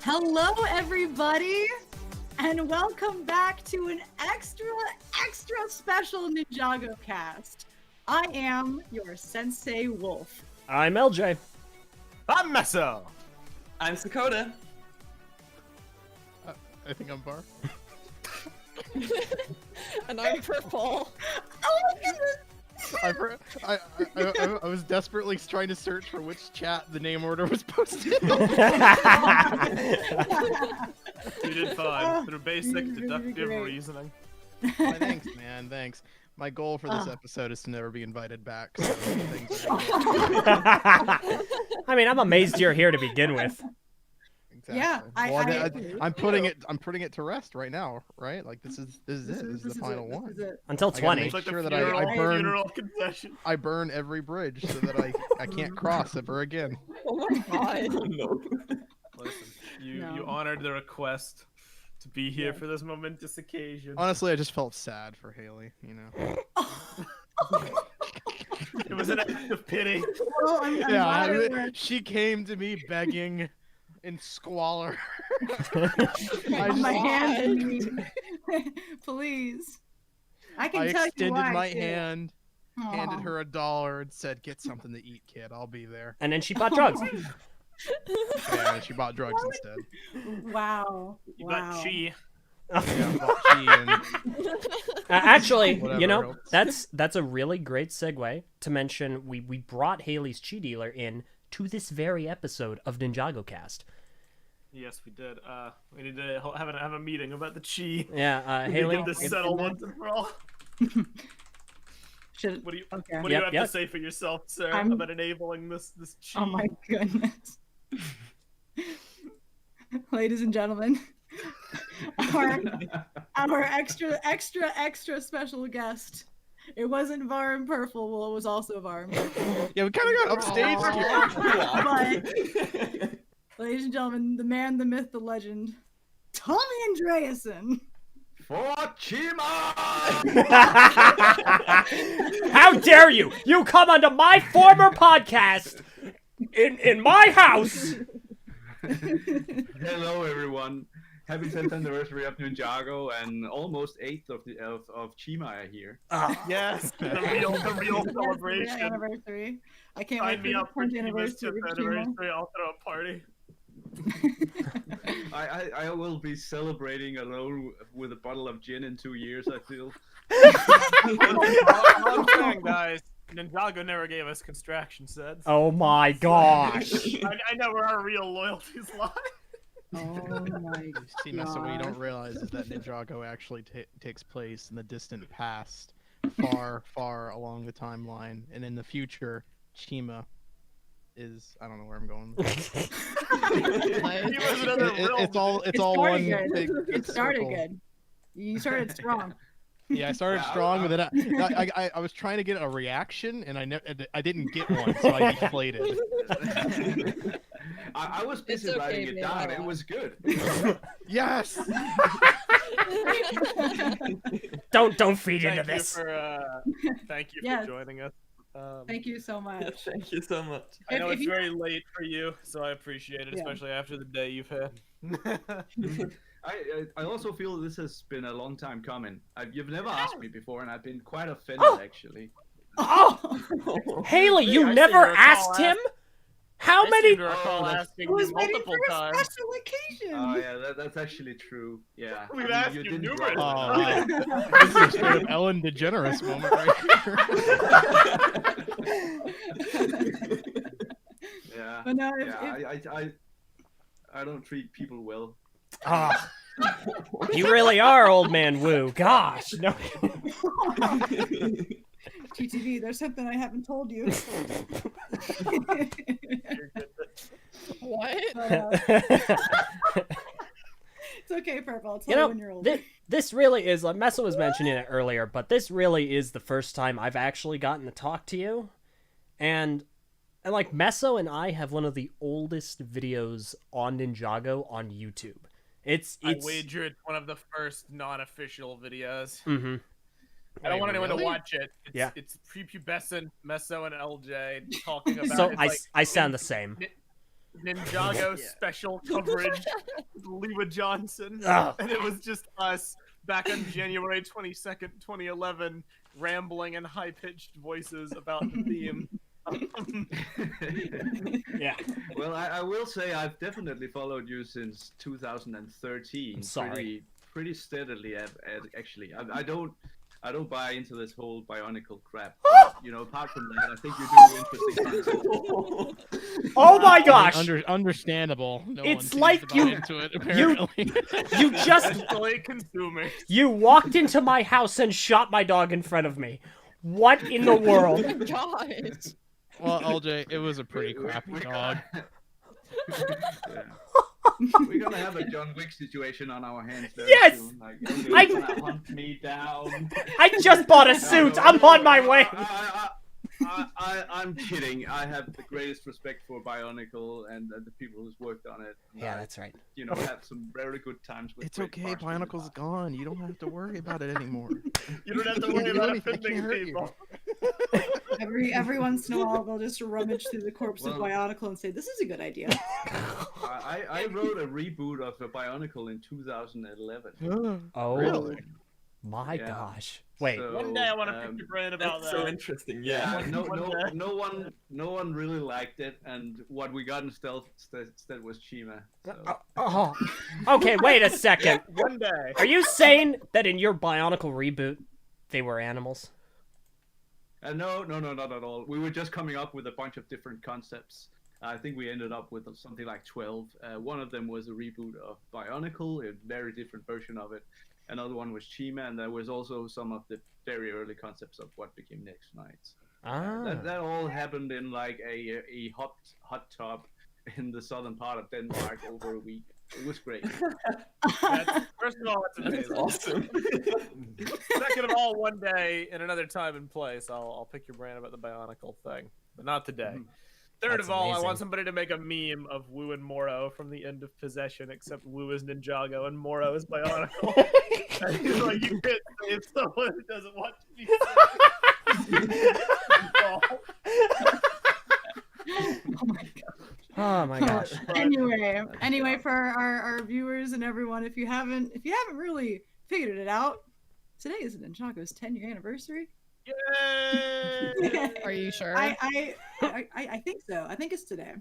Hello, everybody, and welcome back to an extra special NINJAGOcast. I am your Sensei Wolf. I'm LJ. I'm Meso. I'm Sakota. I think I'm Bar. And I'm Purple. Oh my goodness! I was desperately trying to search for which chat the name order was posted. You did fine through basic deductive reasoning. Thanks, man. Thanks. My goal for this episode is to never be invited back. So things are I mean, I'm amazed you're here to begin with. exactly. Yeah, I'm putting it to rest right now. Right? Like this is it. This is the final one. Until I gotta 20. make Like sure the that funeral, I burn. funeral concession. I burn every bridge so that I can't cross ever again. Oh my god. No. Listen, you honored the request to be here for this momentous occasion. Honestly, I just felt sad for Haley. You know. It was an act of pity. Oh, I'm glad it worked. She came to me begging in squalor. On my hands, please. I can I tell you extended why, my too. hand, handed Aw. her $1, and said, "Get something to eat, kid. I'll be there." And then she bought drugs. Yeah, and she bought drugs instead. Wow. You wow. got chi. Yeah, I bought tea and Actually, Whatever you know, helps. that's a really great segue to mention we brought Haley's Chi Dealer in to this very episode of NINJAGOcast. Yes, we did. We need to have a meeting about the chi. Yeah, We Haley. need to settle once and for all. Should... What do you Okay. What do you have Yep. to say for yourself, sir, I'm- about enabling this chi? Oh my goodness. Ladies and gentlemen, our extra special guest. It wasn't Var and Purple, well, it was also Var and Purple. yeah, we kind of got upstaged here. But, ladies and gentlemen, the man, the myth, the legend, Tommy Andreasen. For Chima! How dare you! You come onto my former podcast in my house. Hello, everyone. Happy 10th anniversary of Ninjago and almost 8th of Chima here. Yes, the real Yes, celebration. anniversary. I can't Sign wait me for up the for 10th Chima's anniversary 10th of Chima. anniversary. I'll throw a party. I will be celebrating alone with a bottle of gin in 2 years, I feel. All I'm saying, guys, Ninjago never gave us construction sets. Oh my gosh. I know where our real loyalties lie. Oh my See, Nessa, what you don't God. realize is that Ninjago actually takes place in the distant past, far along the timeline, and in the future, Chima is I don't know where I'm going. He was another real It's all It one started big good. It started circle. good. You started strong. Yeah, I started Yeah, strong, but then I was trying to get a reaction, and I didn't get one, so I deflated. I was busy It's okay, writing it baby. down. It was good. Yes. Don't feed into Thank you this. for thank you Yes. for joining us. Thank you so much. Thank you so much. I know If it's you- very late for you, so I appreciate it, Yeah. especially after the day you've had. I also feel this has been a long time coming. You've never asked me before, and I've been quite offended, actually. Oh, Haley, I you seem never to recall asked him? How I many? seem to recall Oh, asking I was you waiting multiple for a times. special occasion. Oh yeah, that's actually true. Yeah. We've asked you didn't numerous drop Oh, it. wow. This is a straight up Ellen DeGeneres moment right here. Yeah. But no, Yeah, I don't treat people well. Ah, you really are old man Woo. Gosh, no. TTV, there's something I haven't told you. What? It's okay, Purple. I'll tell You you, know, when you're older. this really is, like Messa was mentioning it earlier, but this really is the first time I've actually gotten to talk to you. And like Meso and I have one of the oldest videos on Ninjago on YouTube. It's I wager it's one of the first non-official videos. Mm-hmm. I don't want anyone really? to watch it. It's, Yeah. It's prepubescent Meso and LJ talking about. So it's I like, I sound the same. Ninjago special coverage with Lewa Johnson, Ugh. and it was just us back on January 22nd, 2011, rambling in high-pitched voices about the theme. Yeah. Well, I will say I've definitely followed you since 2013. I'm sorry. Pretty steadily, actually. I don't buy into this whole Bionicle crap. You know, apart from that, I think you do interesting content. Oh my gosh! Understandable. No It's one like seems to you- buy into it, apparently. You just Mentally consuming. you walked into my house and shot my dog in front of me. What in the world? God. Well, LJ, it was a pretty crappy dog. Yeah. We're gonna have a John Wick situation on our hands very Yes! soon. Like, I- you're gonna hunt me down. I just bought a suit. I'm on my way. I'm kidding. I have the greatest respect for Bionicle and the people who's worked on it. And Yeah, I, that's right. you know, had some very good times with. It's great okay, parts with it. Bionicle's gone. You don't have to worry about it anymore. You don't have to Can't worry do about anything. I offending can't hurt you. people. Every once in a while, they'll just rummage through the corpse of Well- Bionicle and say, "This is a good idea." I wrote a reboot of a Bionicle in 2011. Oh, Really? my Yeah. gosh. Wait. So, One day I want to pick your brain about That's that. so interesting. Yeah, Yeah. no one really liked it, and what we got instead was Chima. So. Oh. Okay, wait a second. One day. Are you saying that in your Bionicle reboot, they were animals? No, not at all. We were just coming up with a bunch of different concepts. I think we ended up with something like 12. One of them was a reboot of Bionicle, a very different version of it. Another one was Chima, and there was also some of the very early concepts of what became Next Knights. Ah. That all happened in like a hot tub in the southern part of Denmark over a week. It was great. First of all, it's That's amazing. awesome. Second of all, one day in another time and place, I'll pick your brain about the Bionicle thing, but not today. Third That's of all, I amazing. want somebody to make a meme of Wu and Moro from the end of Possession, except Wu is Ninjago and Moro is Bionicle. And he's like, you can't save someone who doesn't want to be saved. Oh my gosh. Anyway, for our viewers and everyone, if you haven't really figured it out, today is Ninjago's 10-year anniversary. Yay! Are you sure? I think so. I think it's today.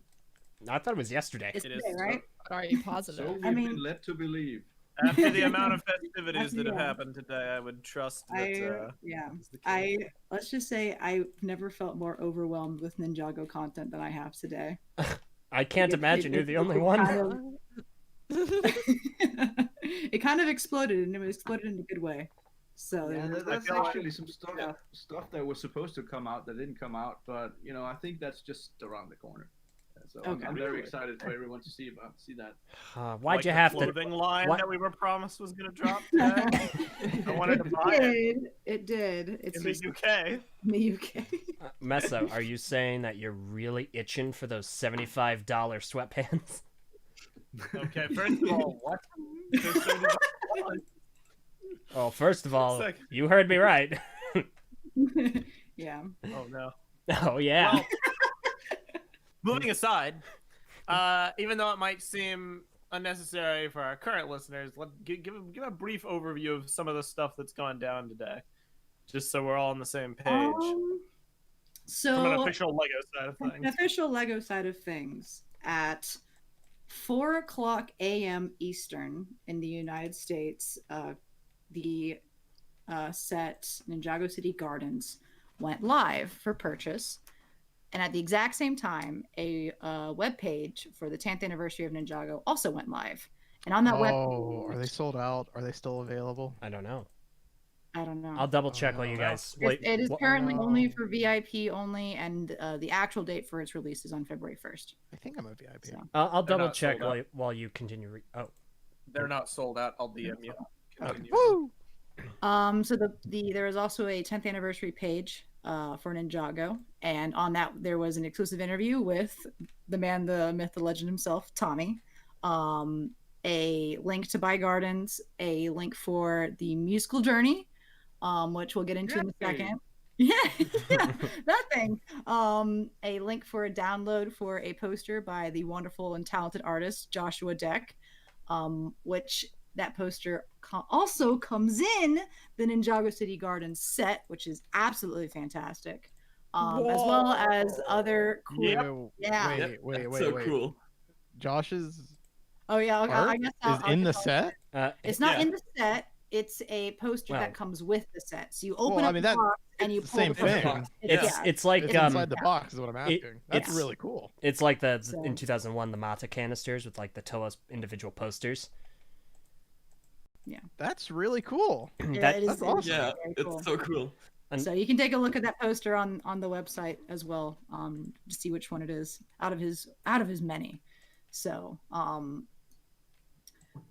I thought it was yesterday. It's It today, is. right? Are you So positive? we've I mean- been led to believe. After the amount of festivities that have Yeah. happened today, I would trust that. Yeah. is the case. Let's just say I've never felt more overwhelmed with Ninjago content than I have today. I can't imagine you're the only one. It kind of exploded, and it exploded in a good way. So Yeah, there's- that's feel like- actually some stuff Yeah. stuff that was supposed to come out that didn't come out, but you know, I think that's just around the corner. So Okay. I'm very Really? excited for everyone to see that. Why'd Like you the have to? clothing line what- that we were promised was going to drop today? I wanted to buy it It did. It's in the just UK. in the UK. Messa, are you saying that you're really itching for those $75 sweatpants? Okay, first of all, what? They're $75. Well, first of all, It's like- you heard me right. Yeah. Oh no. Oh yeah. Well, moving aside, even though it might seem unnecessary for our current listeners, give a brief overview of some of the stuff that's gone down today, just so we're all on the same page. From an So official Lego side of From things. the official Lego side of things, at 4:00 a.m. Eastern in the United States, the set Ninjago City Gardens went live for purchase. And at the exact same time, a web page for the 10th anniversary of Ninjago also went live. And on that web, Oh, are they sold out? Are they still available? I don't know. I don't know. I'll double check while you no. guys. It is what- currently no. only for VIP only, and the actual date for its release is on February 1st. I think I'm a VIP. So. I'll They're double not check sold out. while you continue. Oh, They're not sold out. I'll DM you. Continue. Woo! So there is also a 10th anniversary page for Ninjago, and on that there was an exclusive interview with the man, the myth, the legend himself, Tommy. A link to Buy Gardens, a link for the musical journey, which we'll get into in a Yay. second. Yeah, yeah, that thing. A link for a download for a poster by the wonderful and talented artist Joshua Deck, which that poster also comes in the Ninjago City Gardens set, which is absolutely fantastic. As well as other cool. Yeah. Wait. Cool. Josh's Oh yeah. I art guess is in the set. It's not in the set. It's a poster that comes with the set. So you open up the box and you it's pull the same thing. It's like It's inside the box is what I'm asking. That's really cool. It's like in 2001 the Mata canisters with like the Toa's individual posters. Yeah, that's really cool. That's awesome. Yeah, cool. it's so cool. So you can take a look at that poster on the website as well, to see which one it is out of his many. So, oh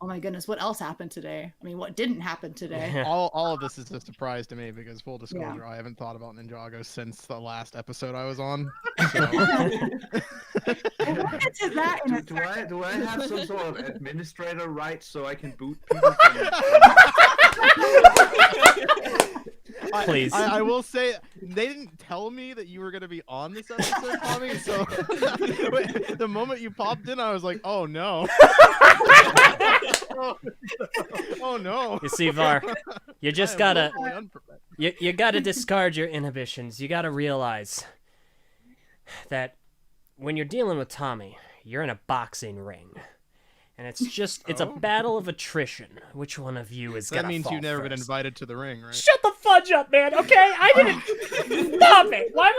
my goodness, what else happened today? I mean, what didn't happen today? all of this is a surprise to me because full disclosure, I haven't thought about Ninjago since the last episode I was on. So. We'll get to that in a second. Do I have some sort of administrator rights so I can boot people? Please. I will say they didn't tell me that you were going to be on this episode, Tommy. So the moment you popped in, I was like, "Oh no! Oh no!" You see, Var, you just gotta you gotta discard your inhibitions. You gotta realize that when you're dealing with Tommy, you're in a boxing ring. And it's a battle of attrition. Which one of you is gonna That means fall you've never first? been invited to the ring, right? Shut the fudge up, man. Okay, I didn't. Stop it. Why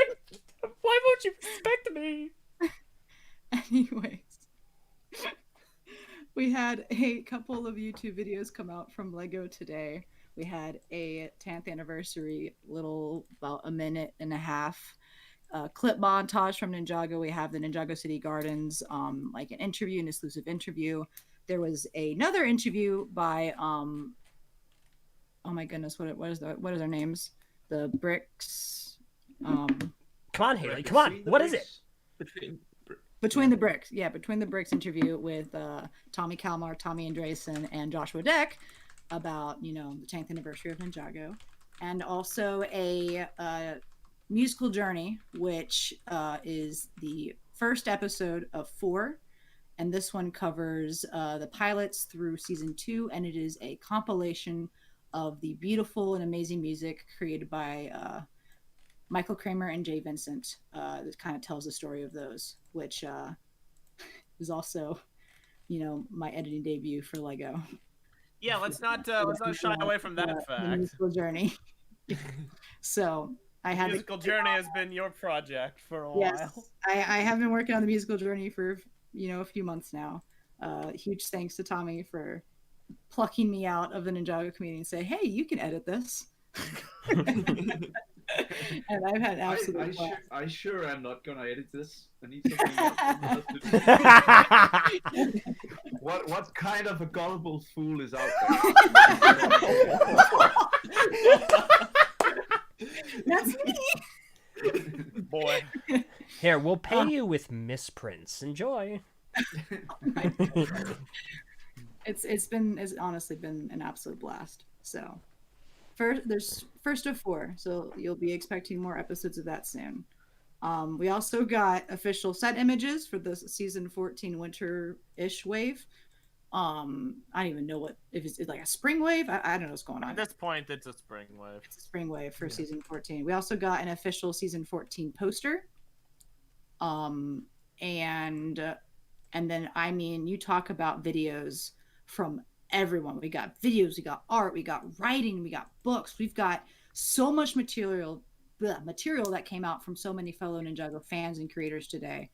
won't you respect me? Anyways, we had a couple of YouTube videos come out from Lego today. We had a 10th anniversary, about a minute and a half clip montage from Ninjago. We have the Ninjago City Gardens, like an interview, an exclusive interview. There was another interview by oh my goodness, what are their names? The Bricks. Come on, Haley. Come on. What is it? Between the Bricks. Yeah, Between the Bricks interview with Tommy Kalmar, Tommy Andreasen, and Joshua Deck about, the 10th anniversary of Ninjago. And also a musical journey, which is the first episode of 4, and this one covers the pilots through season 2, and it is a compilation of the beautiful and amazing music created by Michael Kramer and Jay Vincent. That kind of tells the story of those, which is also, my editing debut for Lego. Yeah, let's not shy away from that fact. The musical journey. So I had musical journey has been your project for a while. I have been working on the musical journey for a few months now. Huge thanks to Tommy for plucking me out of the Ninjago community and say, hey, you can edit this. And I've had absolute I sure am not gonna edit this. I need something else to do. What kind of a gullible fool is out there? That's me. Boy. Here, we'll pay you with misprints. Enjoy. It's honestly been an absolute blast. So there's first of 4, so you'll be expecting more episodes of that soon. We also got official set images for the season 14 winter-ish wave. I don't even know if it's like a spring wave. I don't know what's going on. At this point, it's a spring wave. It's a spring wave for season 14. We also got an official season 14 poster. And then, you talk about videos from everyone. We got videos, we got art, we got writing, we got books. We've got so much material that came out from so many fellow Ninjago fans and creators today.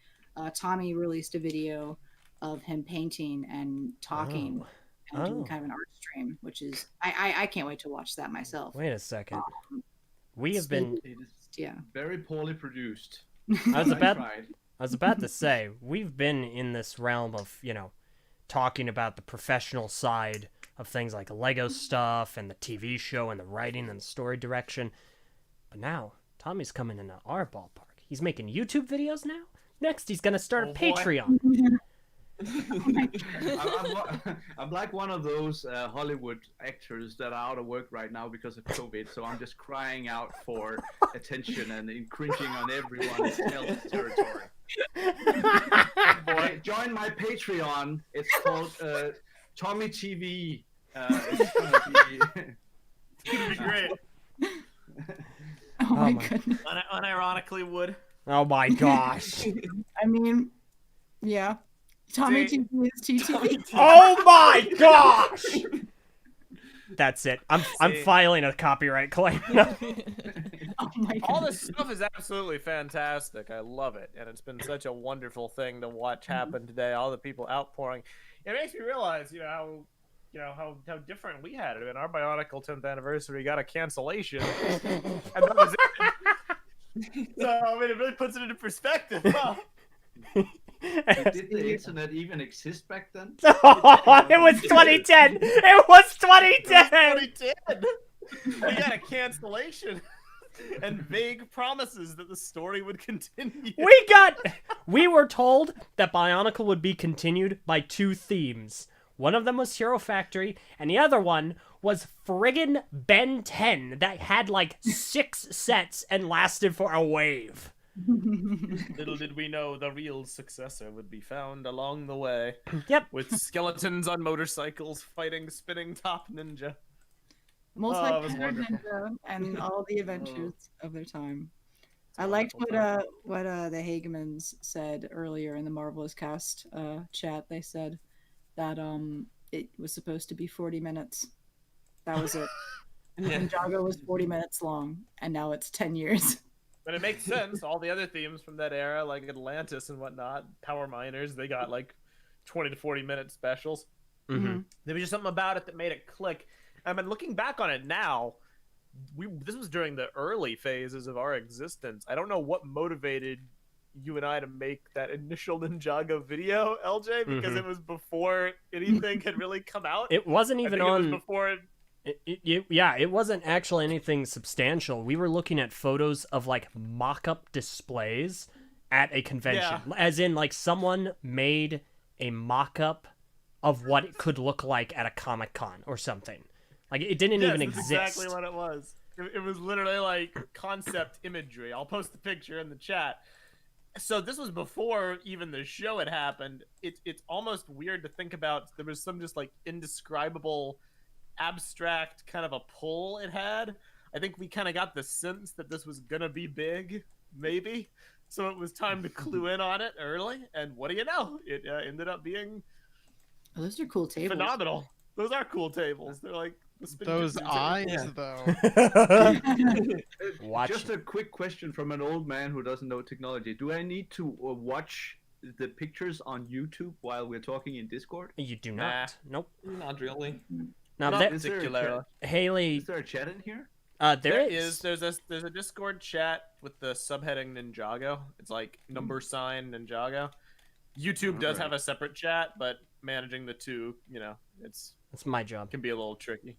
Tommy released a video of him painting and talking and doing kind of an art stream, which is I can't wait to watch that myself. Wait a second. We have been very poorly produced. I was about to say, we've been in this realm of, talking about the professional side of things like Lego stuff and the TV show and the writing and the story direction. But now, Tommy's coming into our ballpark. He's making YouTube videos now? Next, he's going to start a Patreon. I'm like one of those Hollywood actors that are out of work right now because of COVID, so I'm just crying out for attention and infringing on everyone's health territory. Boy, join my Patreon. It's called Tommy TV. It's It'd be great. Oh my my- goodness. Unironically, would. Oh my gosh. I mean, yeah. Tommy See- TV is TTV. Oh my gosh. That's it. I'm See. filing a copyright claim. Oh my All goodness. this stuff is absolutely fantastic. I love it, and it's been such a wonderful thing to watch happen today. All the people outpouring. It makes me realize, how different we had it. In our Bionicle 10th anniversary, got a cancellation, and that was it. So I mean, it really puts it into perspective. Huh? Did the internet even exist back then? It was 2010. It was 2010. 2010. We got a cancellation and vague promises that the story would continue. We were told that Bionicle would be continued by 2 themes. One of them was Hero Factory, and the other one was friggin' Ben 10 that had like 6 sets and lasted for a wave. Little did we know the real successor would be found along the way. Yep. With skeletons on motorcycles fighting spinning top ninja. it was Multi-colored wonderful. ninja and all the adventures of their time. I a liked wonderful what the Hagemans said earlier in the Marvelous Cast chat. They said that it was supposed to be 40 minutes. That was it. And Yeah. Ninjago was 40 minutes long, and now it's 10 years. But it makes sense. All the other themes from that era, like Atlantis and whatnot, Power Miners, they got like 20 to 40 minute specials. Mm-hmm. There was just something about it that made it click. I mean, looking back on it now, this was during the early phases of our existence. I don't know what motivated you and I to make that initial Ninjago video, LJ, because it was before anything had really come out. It wasn't I even think it on. was before. It wasn't actually anything substantial. We were looking at photos of like mock-up displays at a convention, as in like someone made a mock-up of what it could look like at a Comic-Con or something. Like it didn't even That's exist. exactly what it was. It was literally like concept imagery. I'll post the picture in the chat. So this was before even the show had happened. It's almost weird to think about. There was some just like indescribable, abstract kind of a pull it had. I think we kind of got the sense that this was gonna be big, maybe. So it was time to clue in on it early. And what do you know? It ended up being Oh, those are cool tables. phenomenal. Those are cool tables. They're like the spin Those jitsu eyes, tables. though. Watch. Just a quick question from an old man who doesn't know technology. Do I need to watch the pictures on YouTube while we're talking in Discord? You do not. Nope. Not really. Now Not that Is there a particularly. Haley, Is there a chat in here? there is. There's a Discord chat with the subheading Ninjago. It's like number sign Ninjago. YouTube does have a separate chat, but managing the two, it's That's my job. can be a little tricky.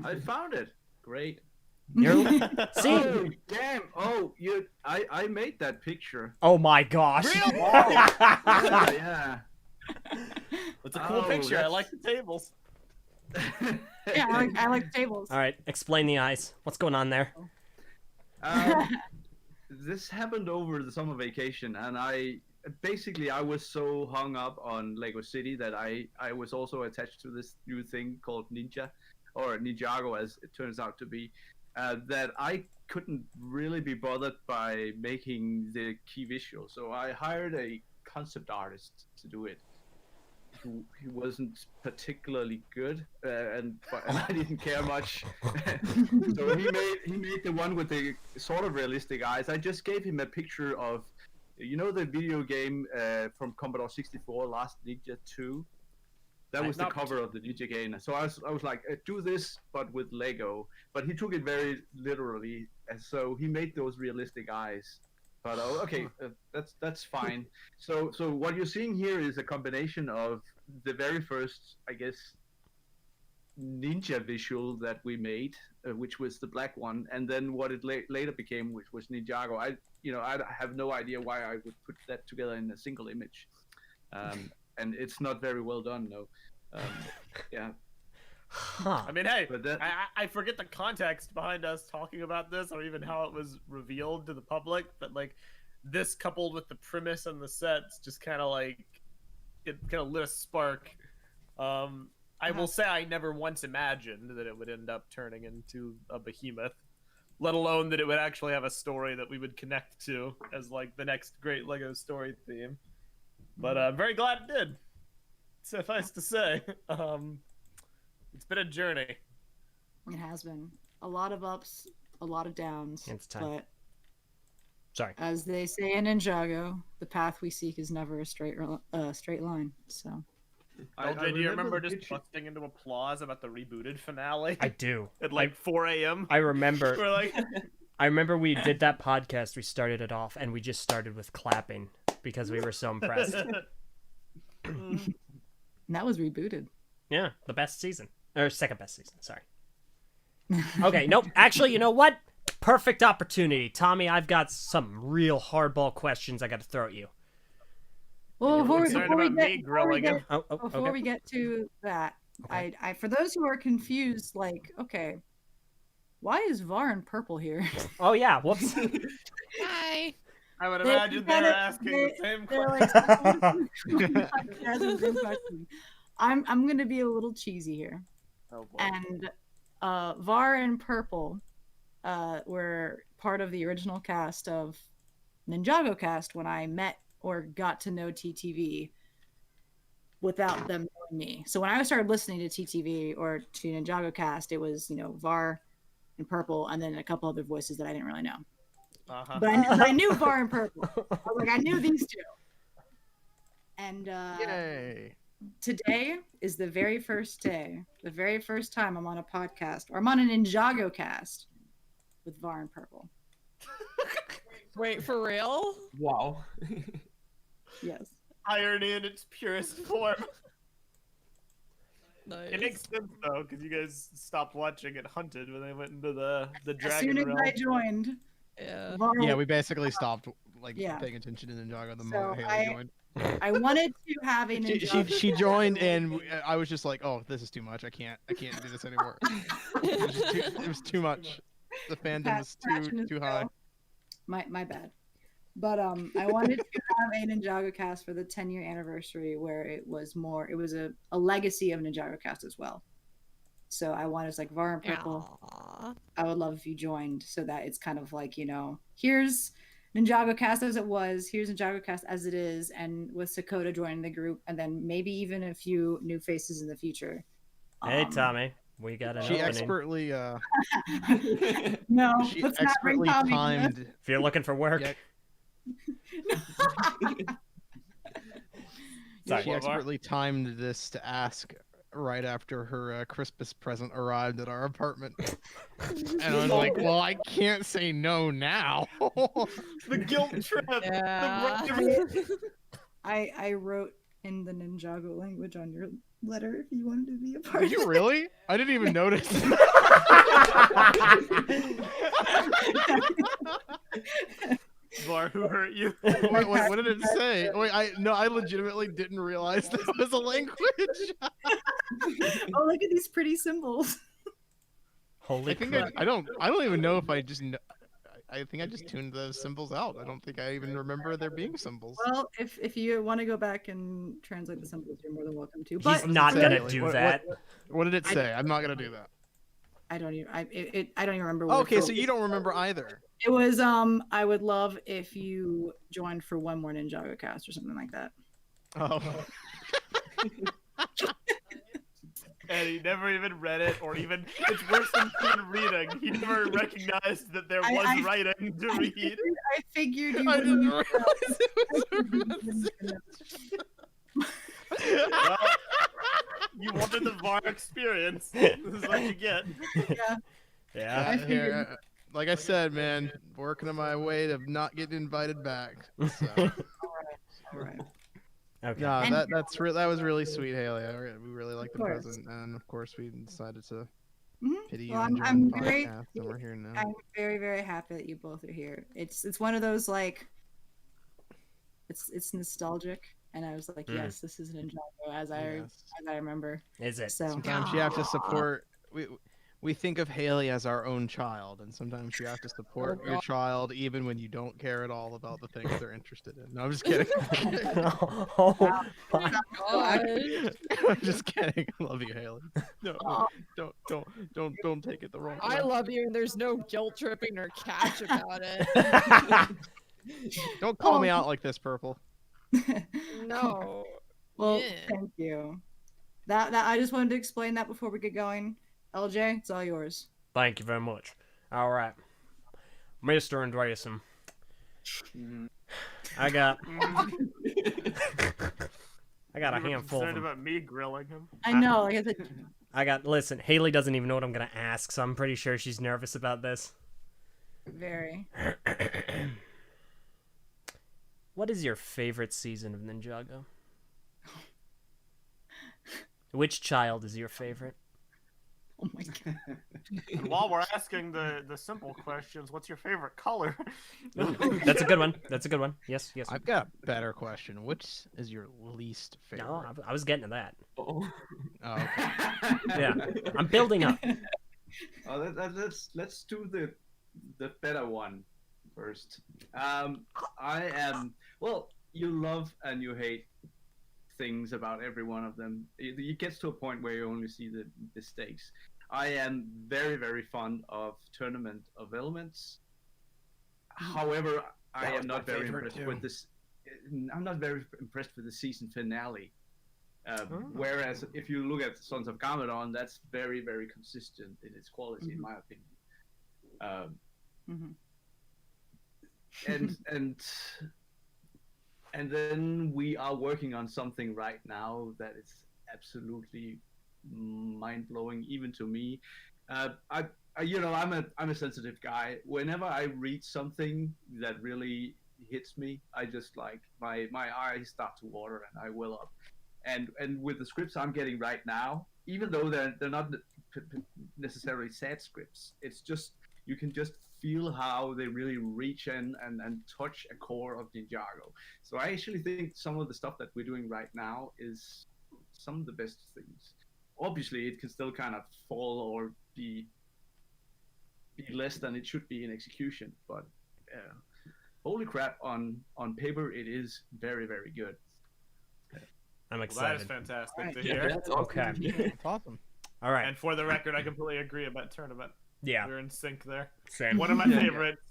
I found it. Great. You're... See? Oh, damn. Oh, I made that picture. Oh my gosh. Really? Yeah. It's a cool Oh, picture. I that's- like the tables. Yeah, I like tables. All right, explain the eyes. What's going on there? This happened over the summer vacation, and I was so hung up on Lego City that I was also attached to this new thing called Ninjago, as it turns out to be, that I couldn't really be bothered by making the key visual. So I hired a concept artist to do it. He wasn't particularly good, and I didn't care much. So he made the one with the sort of realistic eyes. I just gave him a picture of, the video game from Commodore 64, Last Ninja 2. That was the cover of the Ninja game. So I was like, do this, but with Lego. But he took it very literally, and so he made those realistic eyes. But okay, that's fine. So what you're seeing here is a combination of the very first, I guess, ninja visual that we made, which was the black one, and then what it later became, which was Ninjago. I have no idea why I would put that together in a single image. and it's not very well done, no. Yeah, Huh. I mean, hey, but that I forget the context behind us talking about this, or even how it was revealed to the public. But like, this coupled with the premise and the sets, just kind of like it kind of lit a spark. I will say I never once imagined that it would end up turning into a behemoth, let alone that it would actually have a story that we would connect to as like the next great Lego story theme. But I'm very glad it did. Suffice to say, it's been a journey. It has been a lot of ups, a lot of downs. It's time. But Sorry. as they say in Ninjago, the path we seek is never a straight line. So. LJ, do you remember the just picture- busting into applause about the rebooted finale I do. at like 4 a.m.? I remember. We're like, I remember we did that podcast. We started it off, and we just started with clapping because we were so impressed. And that was rebooted. Yeah, the best season. Or second best season, sorry. Okay, nope. Actually, you know what? Perfect opportunity. Tommy, I've got some real hardball questions I got to throw at you. Well, You're before, concerned before we about get, me before we grilling get, him. before Okay. we get to that, Okay. I for those who are confused, like, okay, why is Var in purple here? Oh, yeah. Whoops. Hi. I would They imagine they're kinda- asking the same They're question. like, asking the same question. I'm gonna be a little cheesy here, Oh, boy. and Var and Purple were part of the original cast of NINJAGOcast when I met or got to know TTV without them knowing me. So when I started listening to TTV or to NINJAGOcast, it was, you know, Var and Purple, and then a couple other voices that I didn't really know. Uh-huh. But I knew Var and Purple. I was like, I knew these two. And Yay. today is the very first day, the very first time I'm on a podcast, or I'm on a NINJAGOcast with Var and Purple. Wait, for real? Wow. Yes. Irony in its purest form. Nice. It makes sense though, because you guys stopped watching it Hunted when they went into the As dragon soon as realm. I joined, Yeah. Var Yeah, we basically stopped like Yeah. paying attention to Ninjago the So moment Haley joined. I wanted to have a NINJAGO. She joined and I was just like, oh, this is too much. I can't do this anymore. It was too much. The fandom was Scratching his too high. bill. My bad. But I wanted to have a NINJAGOcast for the 10-year anniversary where it was a legacy of NINJAGOcast as well. So I wanted, like, Var and Purple. Aw. I would love if you joined so that it's kind of like, you know, here's NINJAGOcast as it was, here's NINJAGOcast as it is, and with Sakota joining the group, and then maybe even a few new faces in the future. Hey, Tommy. We got an She opening. expertly No, she let's not bring expertly Tommy into timed If you're looking for work. Yeah. Sorry. she What, Var? expertly timed this to ask right after her Christmas present arrived at our apartment. And I was like, well, I can't say no now. The guilt trip. Yeah. I wrote in the Ninjago language on your letter if you wanted to be a part Did of you really? I didn't even notice. Var, who hurt you? What did it say? Wait, I legitimately didn't realize that was a language. Oh, look at these pretty symbols. Holy I think crap. I don't even know if I just I think I just tuned those symbols out. I don't think I even remember there being symbols. Well, if you want to go back and translate the symbols, you're more than welcome to. He's But not What going does to it say? do What- that. What did it say? I'm not gonna do that. I don't even. I don't even remember. What Okay, it so you don't remember either. It was I would love if you joined for one more Ninjago cast or something like that. Oh. And he never even read it, or even it's worse than even reading. He never recognized that there was I- writing to read. I figured you I wouldn't. didn't realize it was a message. Well, you wanted the VAR experience. This is what you get. Yeah. Yeah. I figured- Like I said, man, working on my way to not getting invited back. So. All right. Okay. No, And- that was really sweet, Haley. We really liked the course. present, and of course we decided to Mhm. pity you Well, and I'm join the very- podcast, and we're here now. I'm very, very happy that you both are here. It's one of those, like, it's nostalgic. And I was like, Mm. yes, this is Ninjago as I Yes. remember. Is it? So Sometimes you have to support. We think of Haley as our own child, and sometimes you have to support Oh, your God. child even when you don't care at all about the things they're interested in. No, I'm just kidding. Oh, my. God. I'm just kidding. I love you, Haley. No, don't take it the wrong way. I love you, and there's no guilt tripping or catch about it. Don't call me out like this, Purple. No. well, Yeah. thank you. That I just wanted to explain that before we get going. LJ, it's all yours. Thank you very much. All right, Mr. Andreasen. Mhm. I got Mm. I got a You were handful of concerned them. about me grilling him. I know, like I said, Listen, Haley doesn't even know what I'm gonna ask, so I'm pretty sure she's nervous about this. very. What is your favorite season of Ninjago? Which child is your favorite? Oh my god. And while we're asking the simple questions, what's your favorite color? That's a good one. That's a good one. Yes, yes. I've got a better question. Which is your least favorite? No, I was getting to that. Oh. Oh, okay. Yeah, I'm building up. Let's do the better one first. I am you love and you hate things about every one of them. It gets to a point where you only see the stakes. I am very, very fond of Tournament of Elements. However, I That was am my not very favorite impressed too. with this. I'm not very impressed with the season finale. Whereas if you look at Sons of Garmadon, that's very, very consistent in its quality, in my opinion. And then we are working on something right now that is absolutely mind blowing, even to me. I'm a sensitive guy. Whenever I read something that really hits me, I just like my eyes start to water and I well up. And with the scripts I'm getting right now, even though they're not necessarily sad scripts, it's just you can just feel how they really reach in and touch a core of Ninjago. So I actually think some of the stuff that we're doing right now is some of the best things. Obviously, it can still kind of fall or be less than it should be in execution, but holy crap, on paper it is very, very good. I'm Well, that excited. is fantastic Right. to Yeah, hear. that's awesome. Okay. It's awesome. All right. And for the record, I completely agree about Tournament. Yeah. We're in sync there. Same. One of my favorites.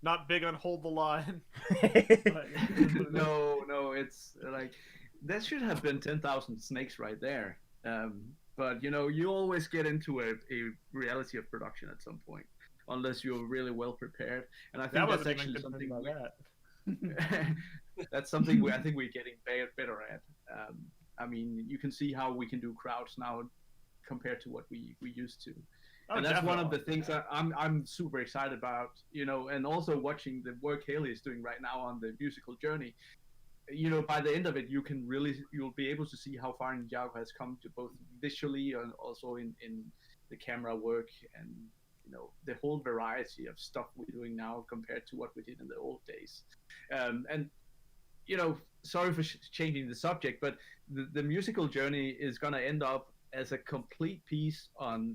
Not big on Hold the Line. But... no, it's like that should have been 10,000 snakes right there. But you always get into a reality of production at some point, unless you're really well prepared. And I think that that's wasn't even actually concerned something about that. that's something I think we're getting better at. I mean, you can see how we can do crowds now compared to what we used to. Oh, And that's one of the definitely. things that I'm super excited about, and also watching the work Haley is doing right now on the musical journey. By the end of it, you'll be able to see how far Ninjago has come to both visually and also in the camera work and the whole variety of stuff we're doing now compared to what we did in the old days. Sorry for changing the subject, but the musical journey is going to end up as a complete piece on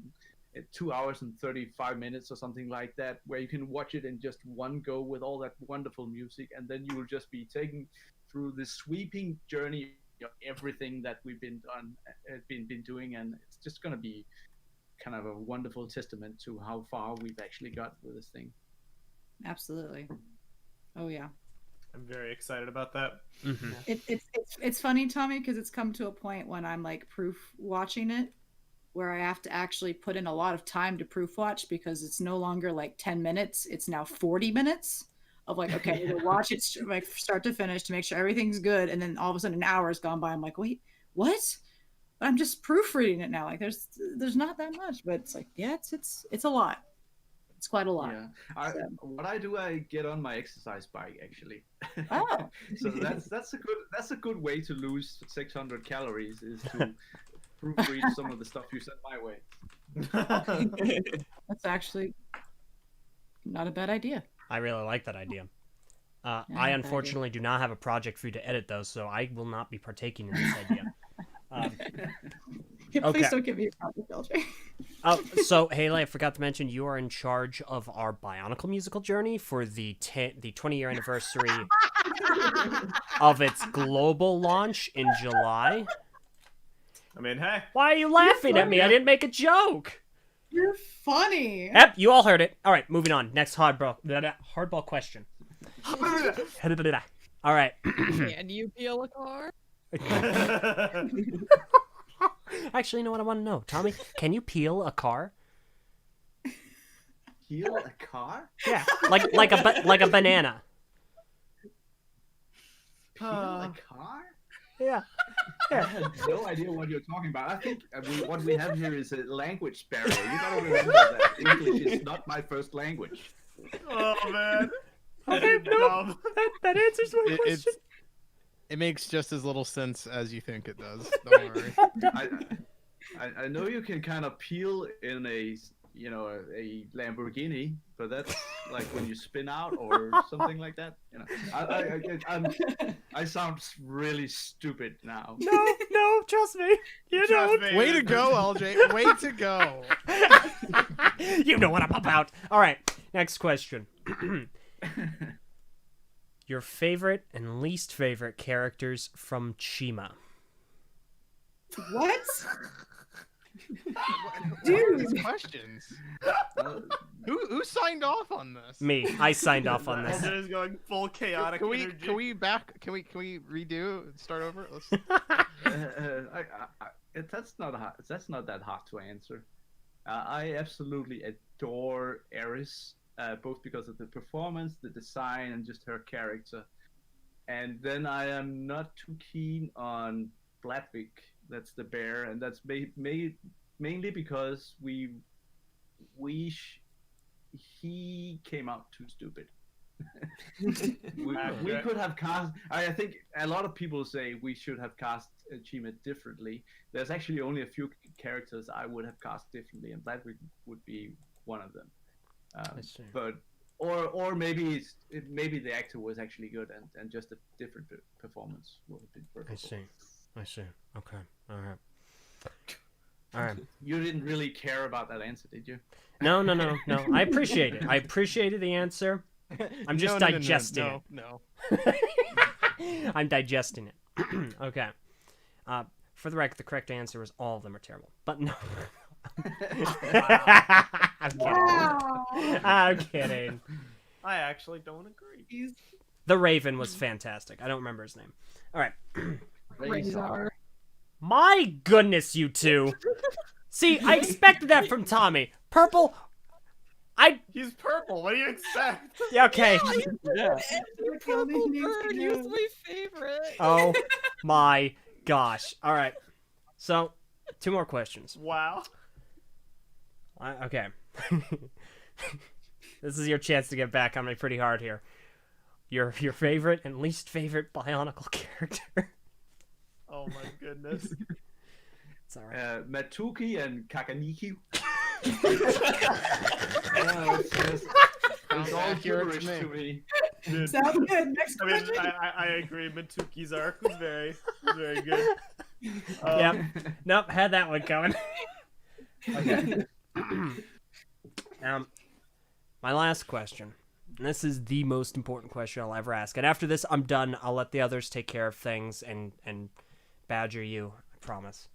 2 hours and 35 minutes or something like that, where you can watch it in just one go with all that wonderful music, and then you will just be taken through this sweeping journey of everything that we've been doing, and it's just going to be kind of a wonderful testament to how far we've actually got with this thing. Absolutely. Oh yeah. I'm very excited about that. Mm-hmm. It's funny, Tommy, because it's come to a point when I'm like proof watching it, where I have to actually put in a lot of time to proof watch because it's no longer like 10 minutes. It's now 40 minutes of like, okay, I need to watch it like start to finish to make sure everything's good. And then all of a sudden an hour has gone by. I'm like, wait, what? But I'm just proofreading it now. Like there's not that much, but it's like, yeah, it's a lot. It's quite a lot. Yeah. What I do, I get on my exercise bike actually. Oh. So that's a good way to lose 600 calories is to proofread some of the stuff you sent my way. That's actually not a bad idea. I really like that idea. I unfortunately do not have a project for you to edit those, so I will not be partaking in this idea. Please Okay. don't give me a project, LJ. So Haley, I forgot to mention you are in charge of our Bionicle musical journey for the 20-year anniversary of its global launch in July. I mean, hey. Why are you laughing at me? I didn't make a joke. You're funny. Yep, you all heard it. All right, moving on. Next hardball question. All right. Can you peel a car? Actually, you know what I want to know, Tommy? Can you peel a car? Peel a car? Yeah, like a banana. Peel a car? Yeah. I had no idea what you're talking about. I think what we have here is a language barrier. You gotta remember that English is not my first language. Oh man. Okay, no, that answers my question. It makes just as little sense as you think it does. Don't worry. I know you can kind of peel in a Lamborghini, but that's like when you spin out or something like that. You know, I sound really stupid now. No, trust me. You Trust don't. me. Way to go, LJ. Way to go. You know what I'm about. All right, next question. Your favorite and least favorite characters from Chima. What? Dude, these questions. Who signed off on this? Me. I signed off on this. Alden is going full chaotic energy. Can we redo? Start over. Let's... That's not that hard to answer. I absolutely adore Eris, both because of the performance, the design, and just her character. And then I am not too keen on Bladvik. That's the bear, and that's mainly because he came out too stupid. we could have cast. I think a lot of people say we should have cast Chima differently. There's actually only a few characters I would have cast differently, and Bladvik would be one of them. But or maybe maybe the actor was actually good, and just a different performance would have been perfect. I see. Okay. All right. You didn't really care about that answer, did you? No. I appreciate it. I appreciated the answer. I'm just digesting it. No. I'm digesting it. Okay. For the record, the correct answer was all of them are terrible. But no. I'm kidding. Wow. I'm kidding. I actually don't agree. The Raven was fantastic. I don't remember his name. All right. Razor. My goodness, you two. See, I expected that from Tommy. Purple. He's purple. What do you expect? Yeah, okay. Yeah. Purple bird. He was my favorite. Oh my gosh. All right. So, 2 more questions. Wow. Okay. This is your chance to get back on me pretty hard here. Your favorite and least favorite Bionicle character. Oh my goodness. It's all right. Matuki and Kakaniki. It's all gibberish to me. Dude, Sounds good. Next I mean, question. I agree. Matuki's arc was very good. Yep. Nope, had that one coming. Okay. My last question. And this is the most important question I'll ever ask. And after this, I'm done. I'll let the others take care of things and badger you. I promise.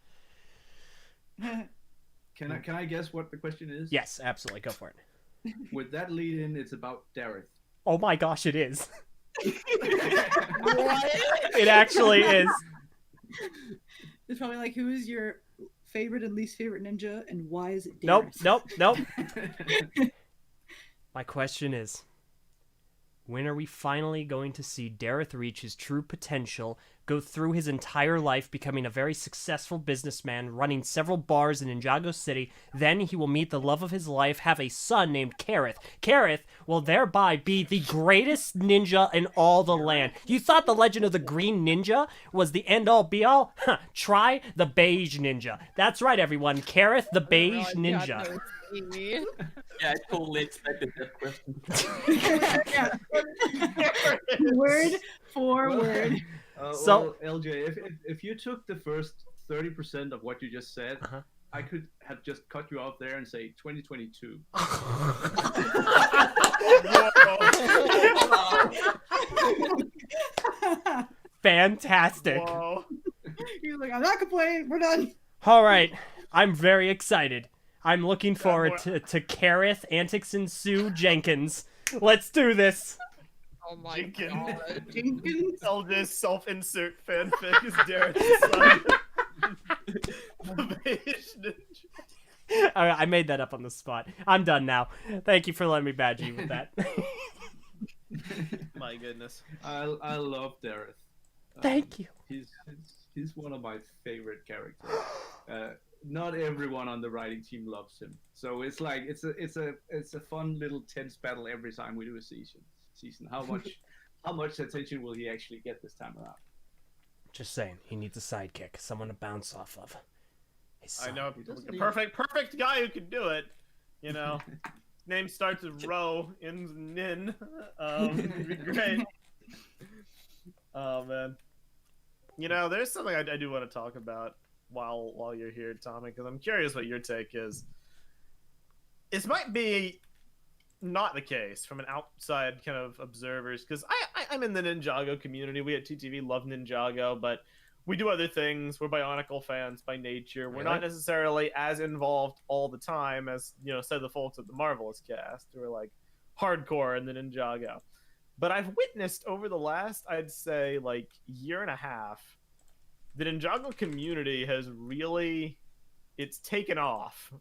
Can I guess what the question is? Yes, absolutely. Go for it. With that lead in, it's about Dareth. Oh my gosh, it is. What? It actually is. It's probably like, who is your favorite and least favorite ninja, and why is it Nope. Dareth? My question is, when are we finally going to see Dareth reach his true potential, go through his entire life becoming a very successful businessman, running several bars in Ninjago City. Then he will meet the love of his life, have a son named Kareth. Kareth will thereby be the greatest ninja in all the land. You thought the legend of the Green Ninja was the end-all be-all? Huh, try the Beige Ninja. That's right, everyone. Kareth the Beige Ninja. Yeah, I totally expected that question. Word for word. So- LJ, if you took the first 30% of what you just said, I could have just cut you off there and say 2022. Fantastic. Whoa. He's like, I'm not complaining. We're done. All right. I'm very excited. I'm looking forward to Kareth Antics Sue Jenkins. Let's do this. Oh my Jenkins. god. Jenkins. Eldest self-insert fanfic is Darren's son. The Beige Ninja. All right, I made that up on the spot. I'm done now. Thank you for letting me badge you with that. My goodness. I love Dareth. Thank you. He's one of my favorite characters. Not everyone on the writing team loves him, so it's like it's a fun little tense battle every time we do a season. How much attention will he actually get this time around? Just saying, he needs a sidekick, someone to bounce off of. I know a perfect guy who could do it. You know, name starts with Ro, ends with Nin. It'd be great. Oh man. You know, there's something I do want to talk about while you're here, Tommy, because I'm curious what your take is. This might be not the case from an outside kind of observers, because I'm in the Ninjago community. We at TTV love Ninjago, but we do other things. We're Bionicle fans by nature. We're not necessarily as involved all the time as, you know, say the folks at the Marvelous cast who are like hardcore in the Ninjago. But I've witnessed over the last, I'd say, like year and a half, the Ninjago community has really, it's taken off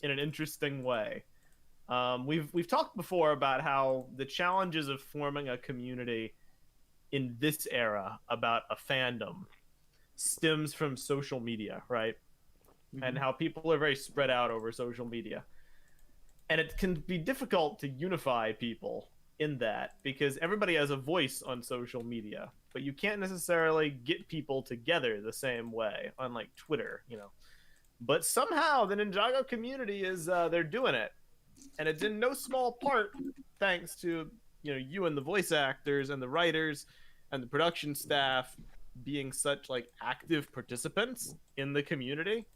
in an interesting way. We've talked before about how the challenges of forming a community in this era about a fandom stems from social media, right? Mm-hmm. And how people are very spread out over social media. And it can be difficult to unify people in that because everybody has a voice on social media, but you can't necessarily get people together the same way on like Twitter, you know. But somehow the Ninjago community is they're doing it. And it's in no small part thanks to, you know, you and the voice actors and the writers and the production staff being such like active participants in the community.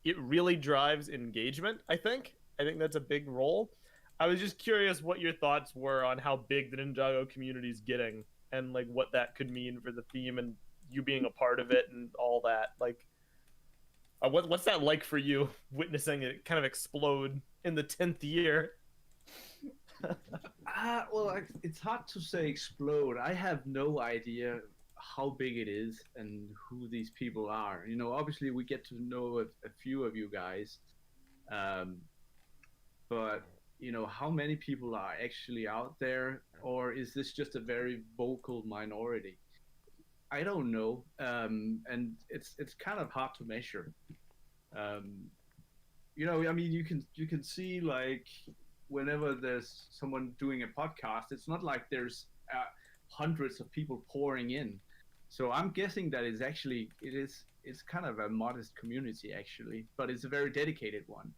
It really drives engagement, I think. I think that's a big role. I was just curious what your thoughts were on how big the Ninjago community is getting and like what that could mean for the theme and you being a part of it and all that. Like, what's that like for you, witnessing it kind of explode in the 10th year? Well, it's hard to say explode. I have no idea how big it is and who these people are. You know, obviously we get to know a few of you guys, but you know, how many people are actually out there, or is this just a very vocal minority? I don't know, and it's kind of hard to measure. You know, I mean, you can see like whenever there's someone doing a podcast, it's not like there's hundreds of people pouring in. So I'm guessing that it's kind of a modest community actually, but it's a very dedicated one,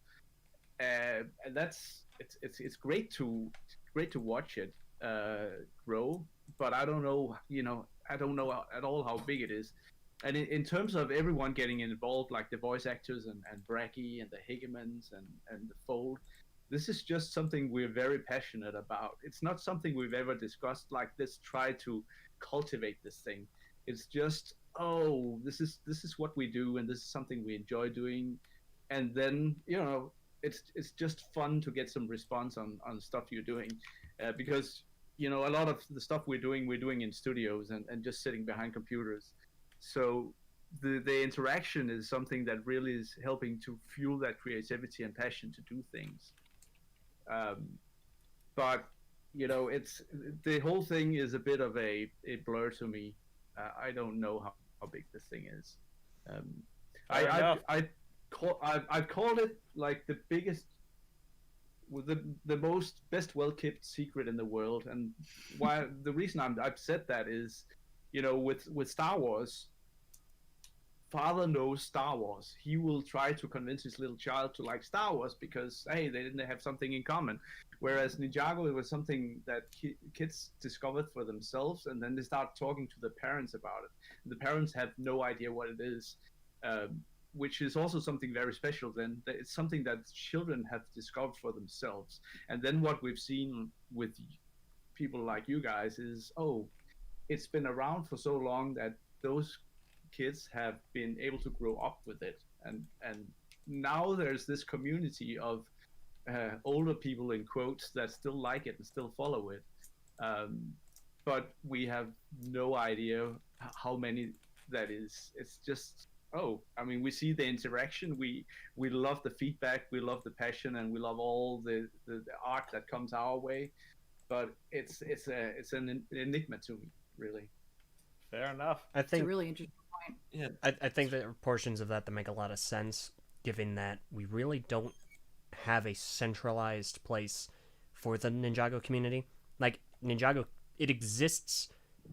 and it's great to watch it grow. But I don't know, you know, I don't know at all how big it is. And in terms of everyone getting involved, like the voice actors and Bracky and the Higemans and the Fold, this is just something we're very passionate about. It's not something we've ever discussed like this, try to cultivate this thing. It's just, oh, this is what we do, and this is something we enjoy doing. And then, you know, it's just fun to get some response on stuff you're doing, because, you know, a lot of the stuff we're doing in studios and just sitting behind computers. So the interaction is something that really is helping to fuel that creativity and passion to do things. But, you know, the whole thing is a bit of a blur to me. I don't know how big this thing is. Fair enough. I've called it like the biggest, the most best well kept secret in the world. And why the reason I've said that is, with Star Wars, father knows Star Wars. He will try to convince his little child to like Star Wars because hey, they didn't have something in common. Whereas Ninjago, it was something that kids discovered for themselves, and then they start talking to the parents about it. The parents have no idea what it is, which is also something very special. Then it's something that children have discovered for themselves. And then what we've seen with people like you guys is, oh, it's been around for so long that those kids have been able to grow up with it, and now there's this community of older people in quotes that still like it and still follow it, but we have no idea how many that is. It's just, oh, I mean, we see the interaction, we love the feedback, we love the passion, and we love all the art that comes our way, but it's an enigma to me, really. Fair enough. I It's a think really interesting point. Yeah. I think there are portions of that make a lot of sense, given that we really don't have a centralized place for the Ninjago community. Like, Ninjago, it exists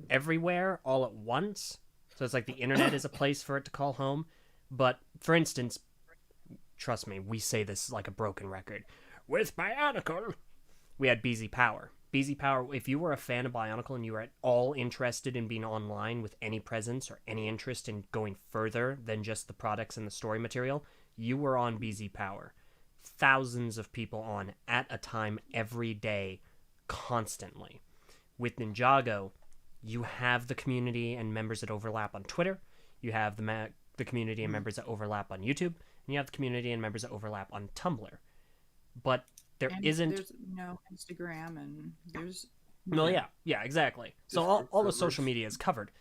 everywhere all at once, so it's like the internet is a place for it to call home. But, for instance, trust me, we say this like a broken record. With Bionicle, we had BZ Power. BZ Power, if you were a fan of Bionicle and you were at all interested in being online with any presence or any interest in going further than just the products and the story material, you were on BZ Power. Thousands of people on at a time every day, constantly. With Ninjago, you have the community and members that overlap on Twitter, you have the community and members that overlap on YouTube, and you have the community and members that overlap on Tumblr. But there's no Instagram, and there's no, yeah, exactly. So all the social media is covered,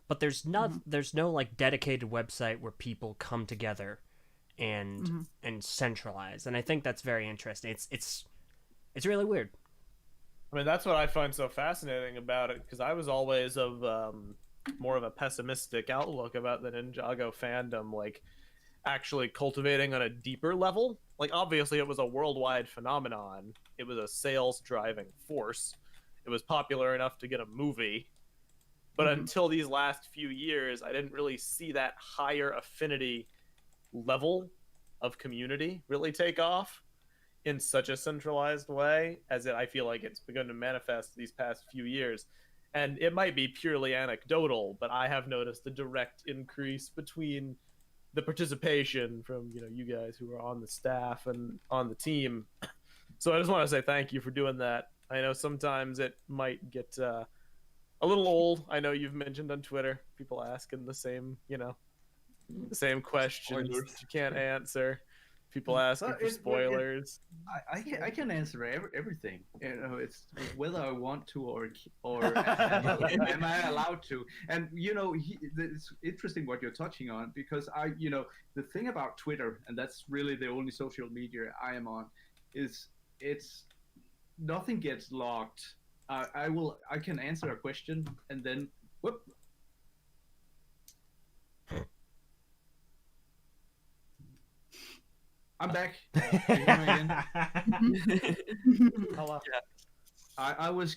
but there's no like dedicated website where people come together and centralize, and I think that's very interesting. It's really weird. I mean, that's what I find so fascinating about it, because I was always of more of a pessimistic outlook about the Ninjago fandom, like actually cultivating on a deeper level. Like, obviously it was a worldwide phenomenon. It was a sales driving force. It was popular enough to get a movie. But until these last few years, I didn't really see that higher affinity level of community really take off in such a centralized way as I feel like it's begun to manifest these past few years. And it might be purely anecdotal, but I have noticed a direct increase between the participation from you guys who are on the staff and on the team. So I just want to say thank you for doing that. I know sometimes it might get a little old. I know you've mentioned on Twitter people asking the same the same questions Spoilers. that you can't answer. People asking for spoilers. I can answer everything. It's whether I want to or am I allowed to. And it's interesting what you're touching on, because the thing about Twitter, and that's really the only social media I am on, is it's nothing gets logged. I can answer a question and then whoop. I'm back. Hello. Yeah. I was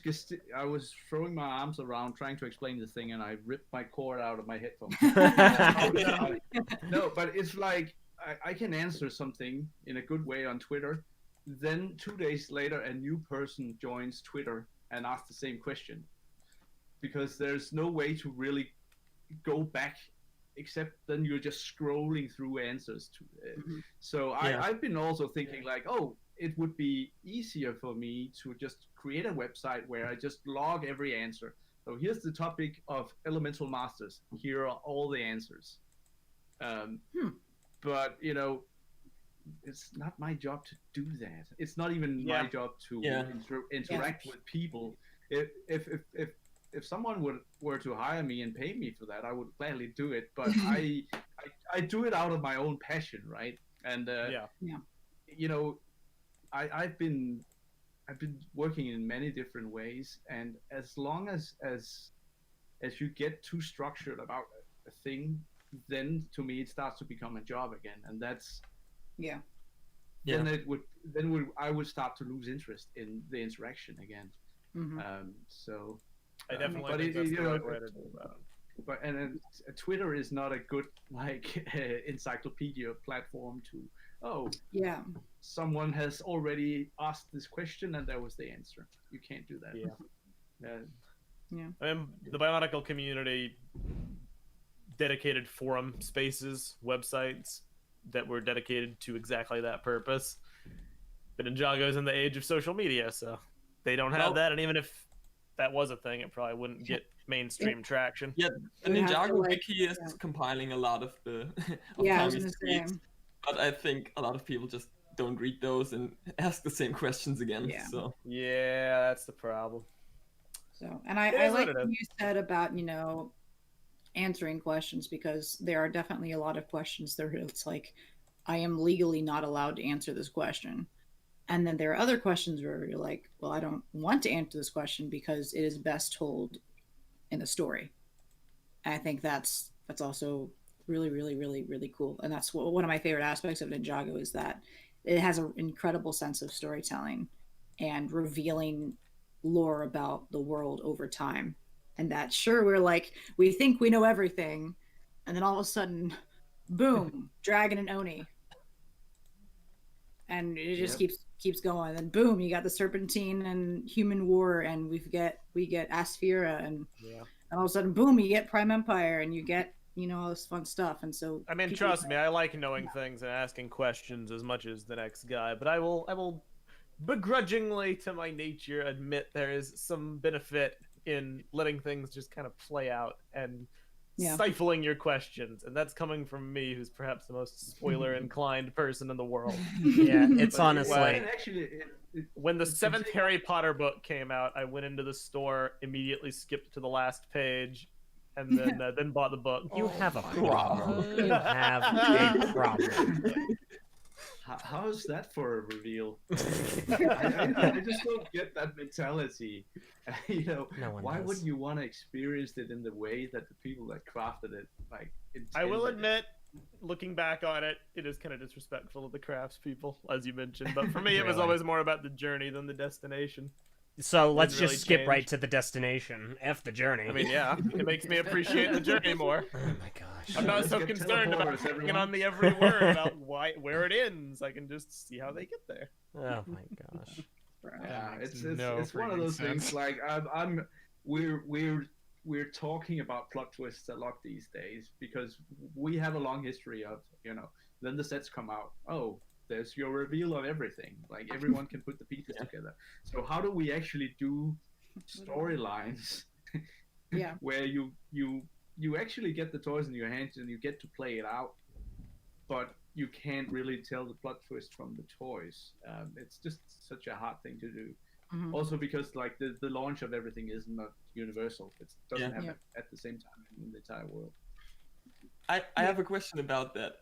throwing my arms around trying to explain the thing, and I ripped my cord out of my headphones. No, but it's like I can answer something in a good way on Twitter. Then 2 days later, a new person joins Twitter and asks the same question, because there's no way to really go back, except then you're just scrolling through answers to it. So I've been also thinking like, oh, it would be easier for me to just create a website where I just log every answer. So here's the topic of Elemental Masters. Here are all the answers. But it's not my job to do that. It's not even my job to interact with people. If someone were to hire me and pay me for that, I would gladly do it. But I do it out of my own passion, right? And I've been working in many different ways, and as long as as you get too structured about a thing, then to me it starts to become a job again, and that's Yeah. then I would start to lose interest in the interaction again. Hmm. So I definitely but think it- that's you the know, right way to do that. but and then Twitter is not a good like encyclopedia platform to Yeah. someone has already asked this question and that was the answer. You can't do that. Yeah. Yeah. I mean, the Bionicle community dedicated forum spaces, websites that were dedicated to exactly that purpose. But Ninjago's in the age of social media, so they don't have Well- that. And even if that was a thing, it probably wouldn't get mainstream traction. Yeah, the We have to, Ninjago like, wiki is yeah. compiling a lot of the Yeah, I was Tommy's gonna say. tweets, but I think a lot of people just don't read those and ask the same questions again. Yeah. So Yeah, that's the problem. So, and It I is like what it what is. you said about, answering questions, because there are definitely a lot of questions that it's like, I am legally not allowed to answer this question. And then there are other questions where you're like, well, I don't want to answer this question because it is best told in the story. And I think that's also really, really, really, really cool. And that's one of my favorite aspects of Ninjago is that it has an incredible sense of storytelling and revealing lore about the world over time. And that, sure, we think we know everything, and then all of a sudden, boom, dragon and Oni, and it just keeps going. And then boom, you got the Serpentine and Human War, and we get Asphira, and all of a sudden, boom, you get Prime Empire, and you get all this fun stuff. And so, I mean, trust me, I like knowing things and asking questions as much as the next guy, but I will begrudgingly, to my nature, admit there is some benefit in letting things just kind of play out and stifling your questions, and that's coming from me, who's perhaps the most spoiler-inclined person in the world. Yeah, it's But honestly. Actually, when the 7th Harry Potter book came out, I went into the store, immediately skipped to the last page, and then bought the book. You have a problem. You have a problem. How is that for a reveal? I just don't get that mentality. No one why does. wouldn't you want to experience it in the way that the people that crafted it I will intended it? admit, looking back on it, it is kind of disrespectful of the craftspeople, as you mentioned. But for me, it was Really? always more about the journey than the destination. So let's Didn't just really skip right change. to the destination. F the journey. I mean, yeah, it makes me appreciate the journey more. Oh my gosh. I'm not Let's so get concerned about teleporters, clicking everyone. on the every word about where it ends. I can just see how they get there. Oh my gosh. Yeah, makes it's no it's one of freaking those sense. things. Like we're talking about plot twists a lot these days because we have a long history of then the sets come out. Oh, there's your reveal of everything. Like everyone can put the pieces together. So how do we actually do storylines Yeah. where you actually get the toys in your hands and you get to play it out, but you can't really tell the plot twist from the toys. It's just such a hard thing to do. Mhm. Also because like the launch of everything is not universal. It doesn't Yeah. happen Yeah. at the same time in the entire world. I have a question about that.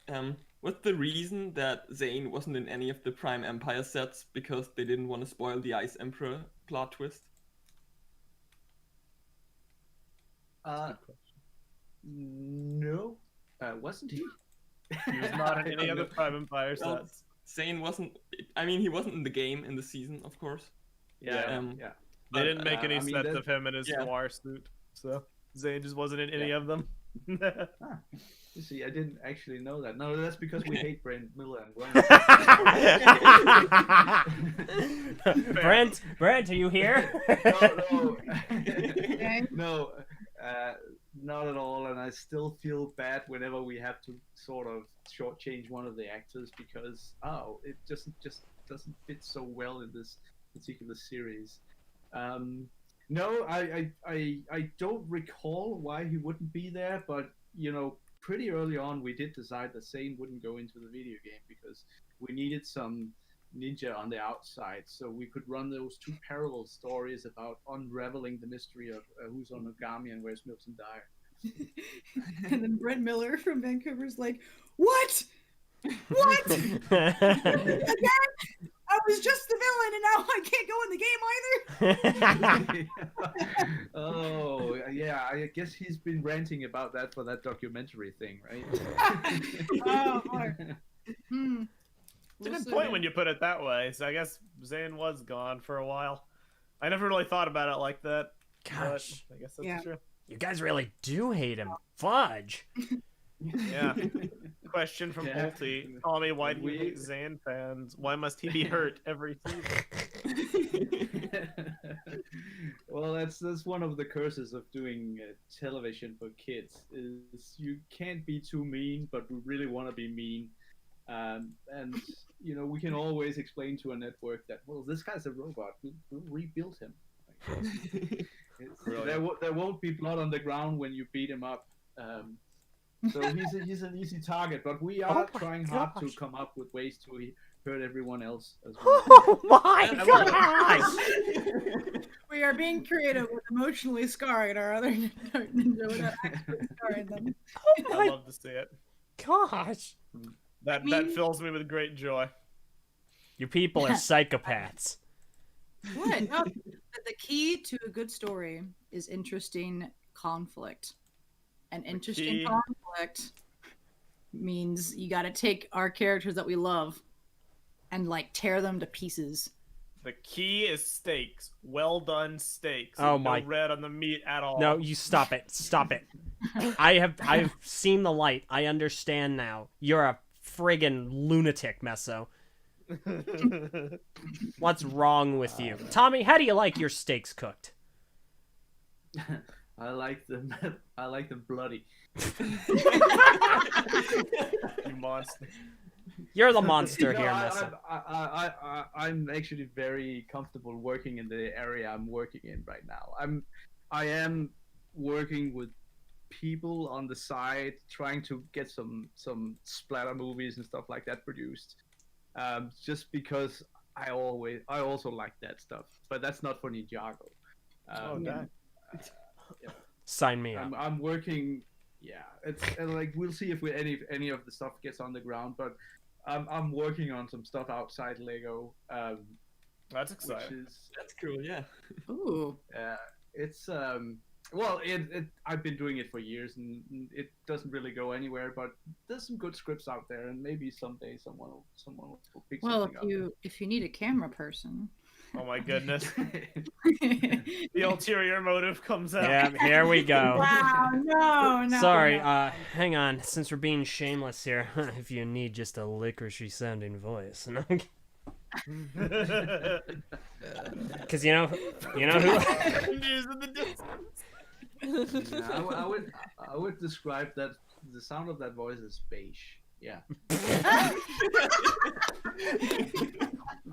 What's the reason that Zane wasn't in any of the Prime Empire sets? Because they didn't want to spoil the Ice Emperor plot twist? No, wasn't he? He was not in I any don't other know. Prime Empire Well, sets. Zane wasn't. I mean, he wasn't in the game in the season, of course. Yeah. Yeah. They didn't make any I mean, sets that- of him in his yeah. noir suit, so Zane just wasn't in any of them. You see, I didn't actually know that. No, that's because we hate Brent Miller and Brent, are you here? no, Okay. no, not at all. And I still feel bad whenever we have to sort of shortchange one of the actors because it just doesn't fit so well in this particular series. No, I don't recall why he wouldn't be there, but pretty early on we did decide that Zane wouldn't go into the video game because we needed some ninja on the outside, so we could run those two parallel stories about unraveling the mystery of who's on Ogami and where's Milton Dyer. And then Brent Miller from Vancouver's like, what? What? Again? I was just the villain, and now I can't go in the game either. Oh, yeah. I guess he's been ranting about that for that documentary thing, right? Oh, boy. Hmm. It's a We'll good see. point when you put it that way. So I guess Zane was gone for a while. I never really thought about it like that. Gosh, But I guess that's Yeah. true. you guys really do hate him. Fudge. Yeah. Question from Yeah. Ulti. Tommy, why do you hate Zane fans? Why must he be hurt every season? Well, that's one of the curses of doing television for kids. Is you can't be too mean, but we really want to be mean. And you know, we can always explain to a network that, well, this guy's a robot. We'll rebuild him. There won't be blood on the ground when you beat him up. So he's an easy target, but we are trying hard to come up with ways to hurt everyone else as well. Oh my gosh! We are being creative with emotionally scarring our other ninja without actually scarring them. I love to see it. Gosh. That fills me with great joy. You people are psychopaths. What? No, the key to a good story is interesting conflict. And interesting key- conflict means you got to take our characters that we love and like tear them to pieces. The key is steaks. Well done steaks. Oh no my- red on the meat at all. No, you stop it. Stop it. I've seen the light. I understand now. You're a friggin' lunatic, Meso. What's wrong with you? Tommy, how do you like your steaks cooked? I like them. I like them bloody. You monster. You're the monster You know, here, Meso. I'm actually very comfortable working in the area I'm working in right now. I am working with people on the side, trying to get some splatter movies and stuff like that produced. Just because I also like that stuff, but that's not for Ninjago. Oh, damn. Sign me up. I'm working. Yeah, it's like we'll see if any of the stuff gets on the ground, but I'm working on some stuff outside Lego. That's Which exciting. is That's cool, yeah. Ooh. it's well, I've been doing it for years and it doesn't really go anywhere, but there's some good scripts out there, and maybe someday someone will pick Well, something up. if you need a camera person. Oh my goodness. The ulterior motive comes out. Yeah, here we go. Wow, no. Sorry, no. hang on. Since we're being shameless here, if you need just a licoricey sounding voice. Because you know who... News in the distance. Yeah, I would describe that the sound of that voice is beige. Yeah.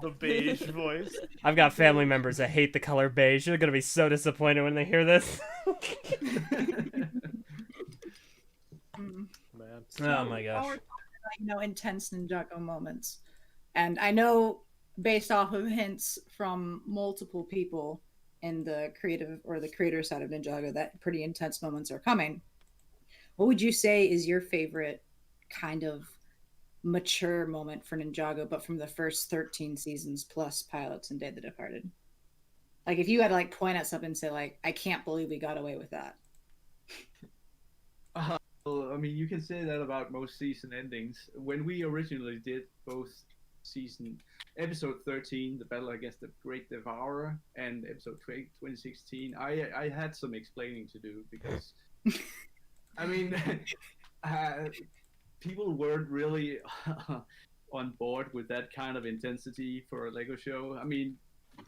The beige voice. I've got family members that hate the color beige. They're gonna be so disappointed when they hear this. Man. Oh my gosh. Our, intense Ninjago moments. And I know, based off of hints from multiple people in the creative or the creator side of Ninjago, that pretty intense moments are coming. What would you say is your favorite kind of mature moment for Ninjago, but from the first 13 seasons plus pilots and Day of the Departed? Like, if you had to like point at something and say like, I can't believe we got away with that. Well, I mean, you can say that about most season endings. When we originally did both episode 13, the battle against the Great Devourer, and episode 2016, I had some explaining to do because, I mean, people weren't really on board with that kind of intensity for a Lego show. I mean,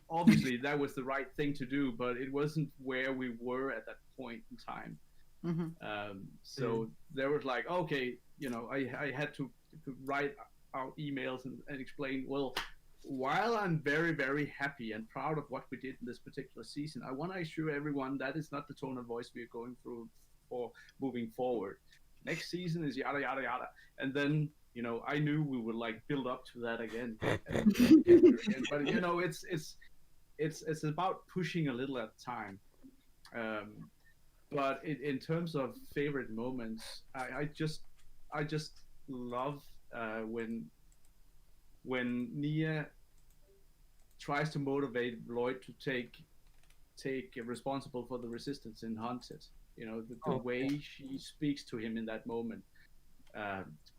obviously that was the right thing to do, but it wasn't where we were at that point in time. Mm-hmm. So there was like, okay, I had to write out emails and explain, well, while I'm very, very happy and proud of what we did in this particular season, I want to assure everyone that is not the tone of voice we're going through for moving forward. Next season is yada, yada, yada. And then, I knew we would like build up to that again. But, it's about pushing a little at a time. But in terms of favorite moments, I just love when Nia tries to motivate Lloyd to take responsible for the resistance in Haunted. You know, the way she speaks to him in that moment.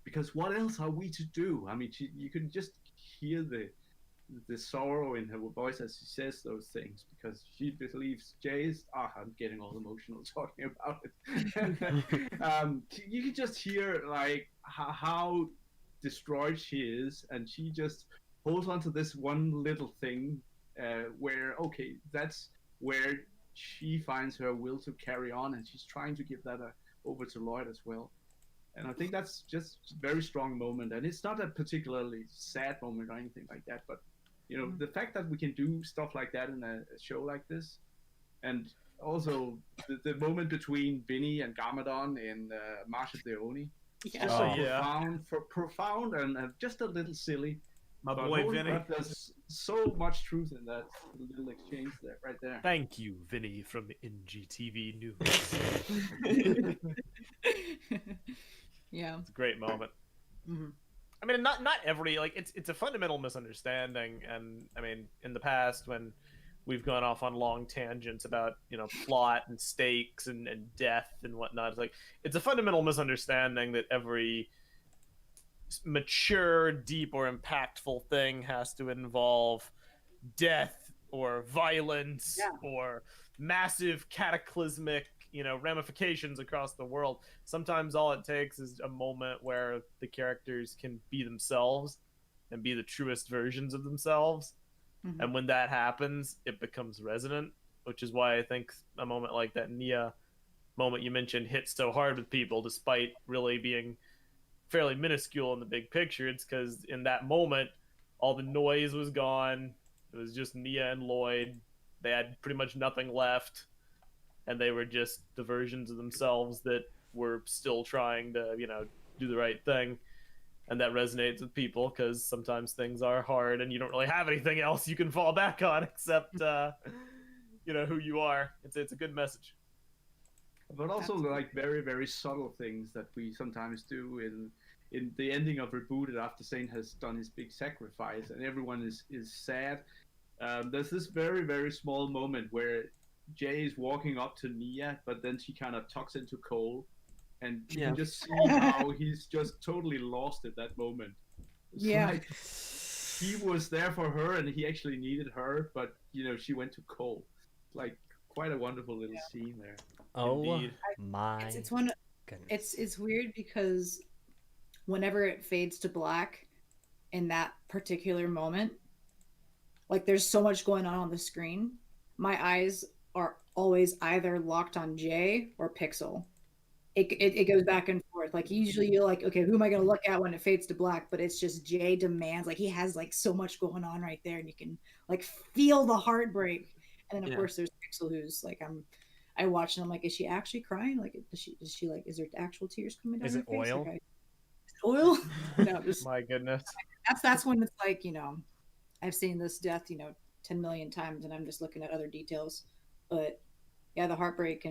Because what else are we to do? I mean, you can just hear the sorrow in her voice as she says those things, because she believes Jay is. I'm getting all emotional talking about it. You can just hear like how destroyed she is, and she just holds on to this one little thing, where that's where she finds her will to carry on, and she's trying to give that over to Lloyd as well. And I think that's just a very strong moment, and it's not a particularly sad moment or anything like that, but you know, the fact that we can do stuff like that in a show like this, and also the moment between Vinny and Garmadon in March of the Oni, it's just so profound and just a little silly. My but boy Vinny. There's so much truth in that little exchange there, right there. Thank you, Vinny from NGTV News. Yeah, it's a great moment. Mm-hmm. I mean, not every, like, it's a fundamental misunderstanding, and I mean, in the past when we've gone off on long tangents about, you know, plot and stakes and death and whatnot, it's a fundamental misunderstanding that every mature, deep, or impactful thing has to involve death or violence or massive cataclysmic, you know, ramifications across the world. Sometimes all it takes is a moment where the characters can be themselves and be the truest versions of themselves. Mm-hmm. And when that happens, it becomes resonant, which is why I think a moment like that Nia moment you mentioned hits so hard with people, despite really being fairly minuscule in the big picture. It's because in that moment, all the noise was gone. It was just Nia and Lloyd. They had pretty much nothing left. And they were just the versions of themselves that were still trying to, you know, do the right thing. And that resonates with people because sometimes things are hard and you don't really have anything else you can fall back on except, you know, who you are. It's a good message. But also, like, very, very subtle things that we sometimes do in the ending of Rebooted after Zane has done his big sacrifice and everyone is sad. There's this very, very small moment where Jay is walking up to Nia, but then she kind of tucks into Cole, and you can just see how he's just totally lost at that moment. It's like he was there for her, and he actually needed her, but you know she went to Cole. Like quite a wonderful little scene there. Oh Indeed. my! It's one. Goodness. It's weird because whenever it fades to black in that particular moment, like there's so much going on the screen, my eyes are always either locked on Jay or Pixel. It goes back and forth. Like usually you're like, okay, who am I going to look at when it fades to black? But it's just Jay demands. Like he has like so much going on right there, and you can like feel the heartbreak. And then of course there's Pixel, who's like, I watched and I'm like, is she actually crying? Like, is she like, is there actual tears coming down? Is it her face? oil? Like, is it oil? No, just My goodness. that's when it's like, you know, I've seen this death, you know, 10 million times, and I'm just looking at other details. But yeah, the heartbreak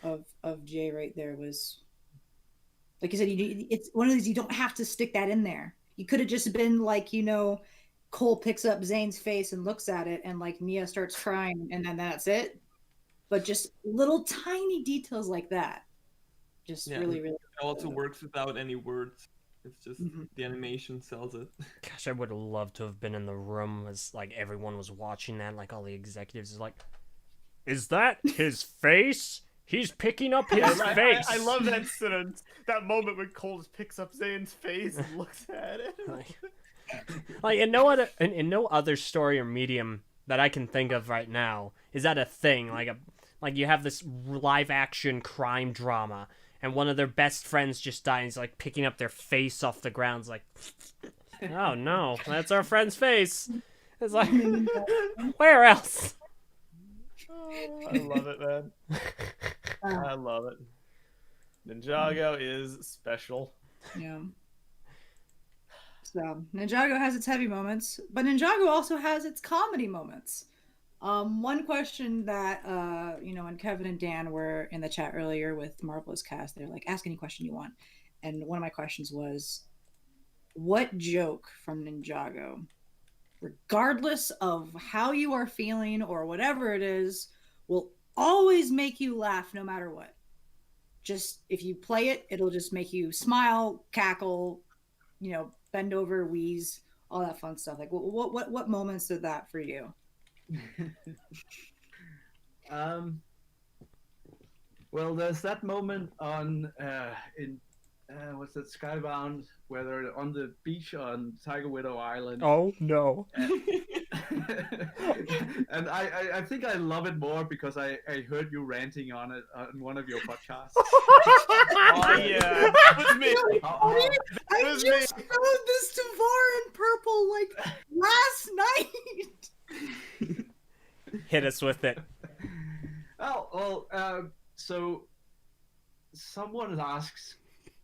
of Jay right there was, like you said, it's one of these, you don't have to stick that in there. You could have just been like, you know, Cole picks up Zane's face and looks at it, and like Nia starts crying, and then that's it. But just little tiny details like that, just really, really. It also works without any words. It's just the animation sells it. Gosh, I would have loved to have been in the room as like everyone was watching that. Like all the executives is like, is that his face? He's picking up his face. I love that sentence. That moment when Cole just picks up Zane's face and looks at it. Like in no other story or medium that I can think of right now is that a thing. Like you have this live action crime drama, and one of their best friends just died, and he's like picking up their face off the ground. It's like, oh no, that's our friend's face. It's like, where else? I love it, man. I love it. Ninjago is special. Yeah. So Ninjago has its heavy moments, but Ninjago also has its comedy moments. One question that you know, when Kevin and Dan were in the chat earlier with Marvelous Cast, they're like, ask any question you want. And one of my questions was, what joke from Ninjago regardless of how you are feeling or whatever it is, will always make you laugh no matter what. Just if you play it, it'll just make you smile, cackle, bend over, wheeze, all that fun stuff. Like, what moments did that for you? Well, there's that moment on in what's that, Skybound, where they're on the beach on Tiger Widow Island. Oh no! And I think I love it more because I heard you ranting on it on one of your podcasts. Oh yeah, that was me. I just showed this to Var in purple like last night. Hit us with it. Well, so someone asks,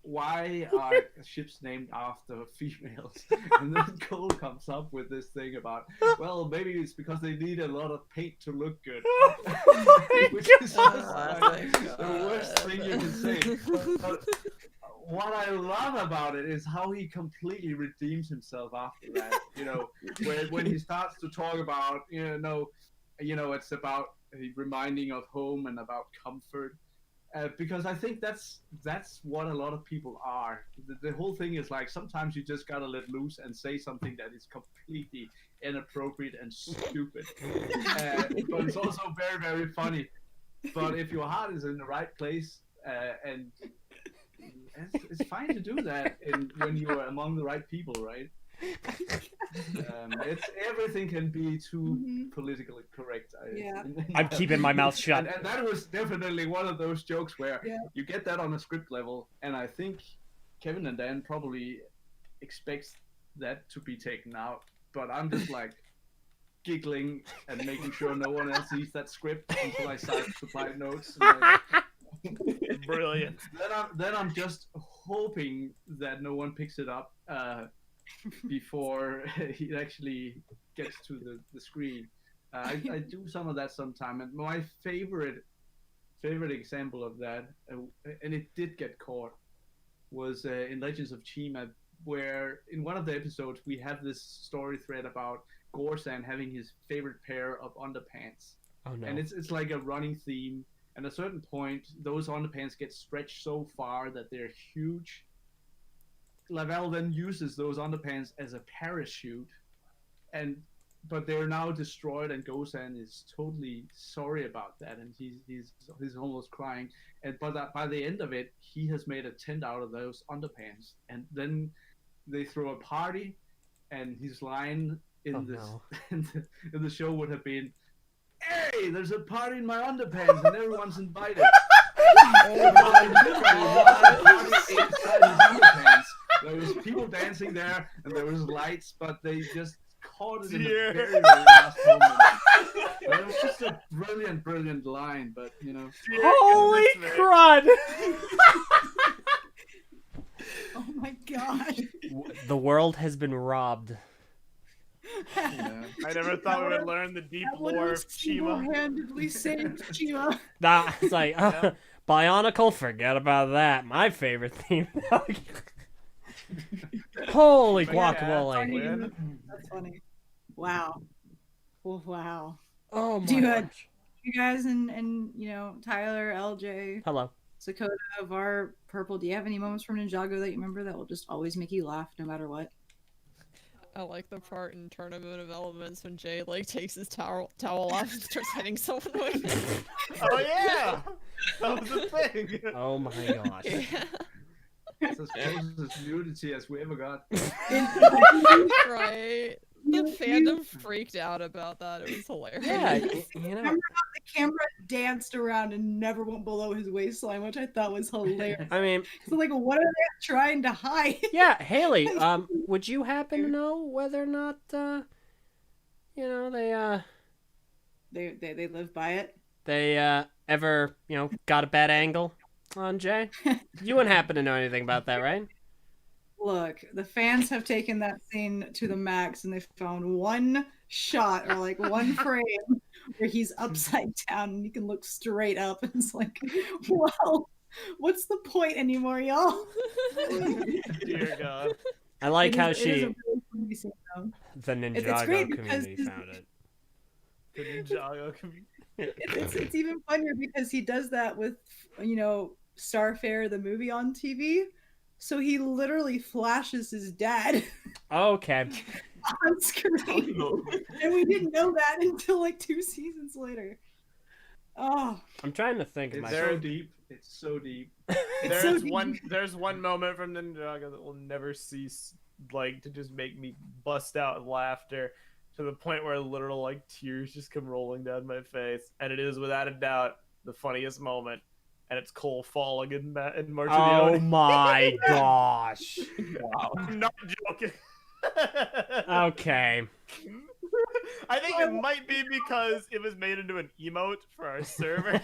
why are ships named after females? And then Cole comes up with this thing about, well, maybe it's because they need a lot of paint to look good. Which is just like the worst thing you can say. But what I love about it is how he completely redeems himself after that. When he starts to talk about, it's about reminding of home and about comfort. Because I think that's what a lot of people are. The whole thing is like, sometimes you just gotta let loose and say something that is completely inappropriate and stupid. But it's also very, very funny. But if your heart is in the right place, and it's fine to do that when you are among the right people, right? Everything can be too politically correct. I'm keeping my mouth shut. And that was definitely one of those jokes where you get that on a script level, and I think Kevin and Dan probably expects that to be taken out, but I'm just like giggling and making sure no one else sees that script until I start to supply notes. Brilliant. Then I'm just hoping that no one picks it up before it actually gets to the screen. I do some of that sometime, and my favorite example of that, and it did get caught, was in Legends of Chima, where in one of the episodes we have this story thread about Gorsan having his favorite pair of underpants. Oh no! And it's like a running theme. And at a certain point, those underpants get stretched so far that they're huge. Lavelle then uses those underpants as a parachute, but they're now destroyed, and Gosan is totally sorry about that, and he's almost crying. But by the end of it, he has made a tent out of those underpants, and then they throw a party, and his line in the show would have been, "Hey, there's a party in my underpants, and everyone's invited." There was people dancing there, and there was lights, but they just caught it in the very, very last moment. It was just a brilliant, brilliant line, but Holy crud! Oh my god! The world has been robbed. Yeah. I never thought we would learn the deep lore of Chima. Single-handedly saved Chima. That's like Bionicle. Forget about that. My favorite theme. Holy guacamole! That's funny. Wow. Wow. Oh my gosh. You guys and Tyler, LJ, Hello. Sakota, Var, Purple, do you have any moments from Ninjago that you remember that will just always make you laugh no matter what? I like the part in Tournament of Elements when Jay takes his towel off and starts hitting someone with it. Oh yeah, that was a thing. Oh my gosh. Yeah. It's as close as nudity as we ever got. Right. The fandom freaked out about that. It was hilarious. Yeah, Remember how the camera danced around and never went below his waistline, which I thought was hilarious. I mean, so what are they trying to hide? Yeah, Haley. Would you happen to know whether or not they live by it? They ever got a bad angle on Jay? You wouldn't happen to know anything about that, right? Look, the fans have taken that scene to the max, and they found one shot or one frame where he's upside down and you can look straight up. And it's like, well, what's the point anymore, y'all? Dear God. I like how she. The Ninjago great because community found it. The Ninjago community. it's even funnier because he does that with, you know, Starfare the movie on TV. So he literally flashes his dad Okay. on screen, and we didn't know that until like 2 seasons later. Oh, I'm trying to think. It's My so deep. It's so deep. There's one moment from Ninjago that will never cease, like, to just make me bust out in laughter to the point where literal like tears just come rolling down my face, and it is without a doubt the funniest moment, and it's Cole falling in March of the Oh Oni. my gosh. Wow. I'm not joking. Okay. I think it might be because it was made into an emote for our server.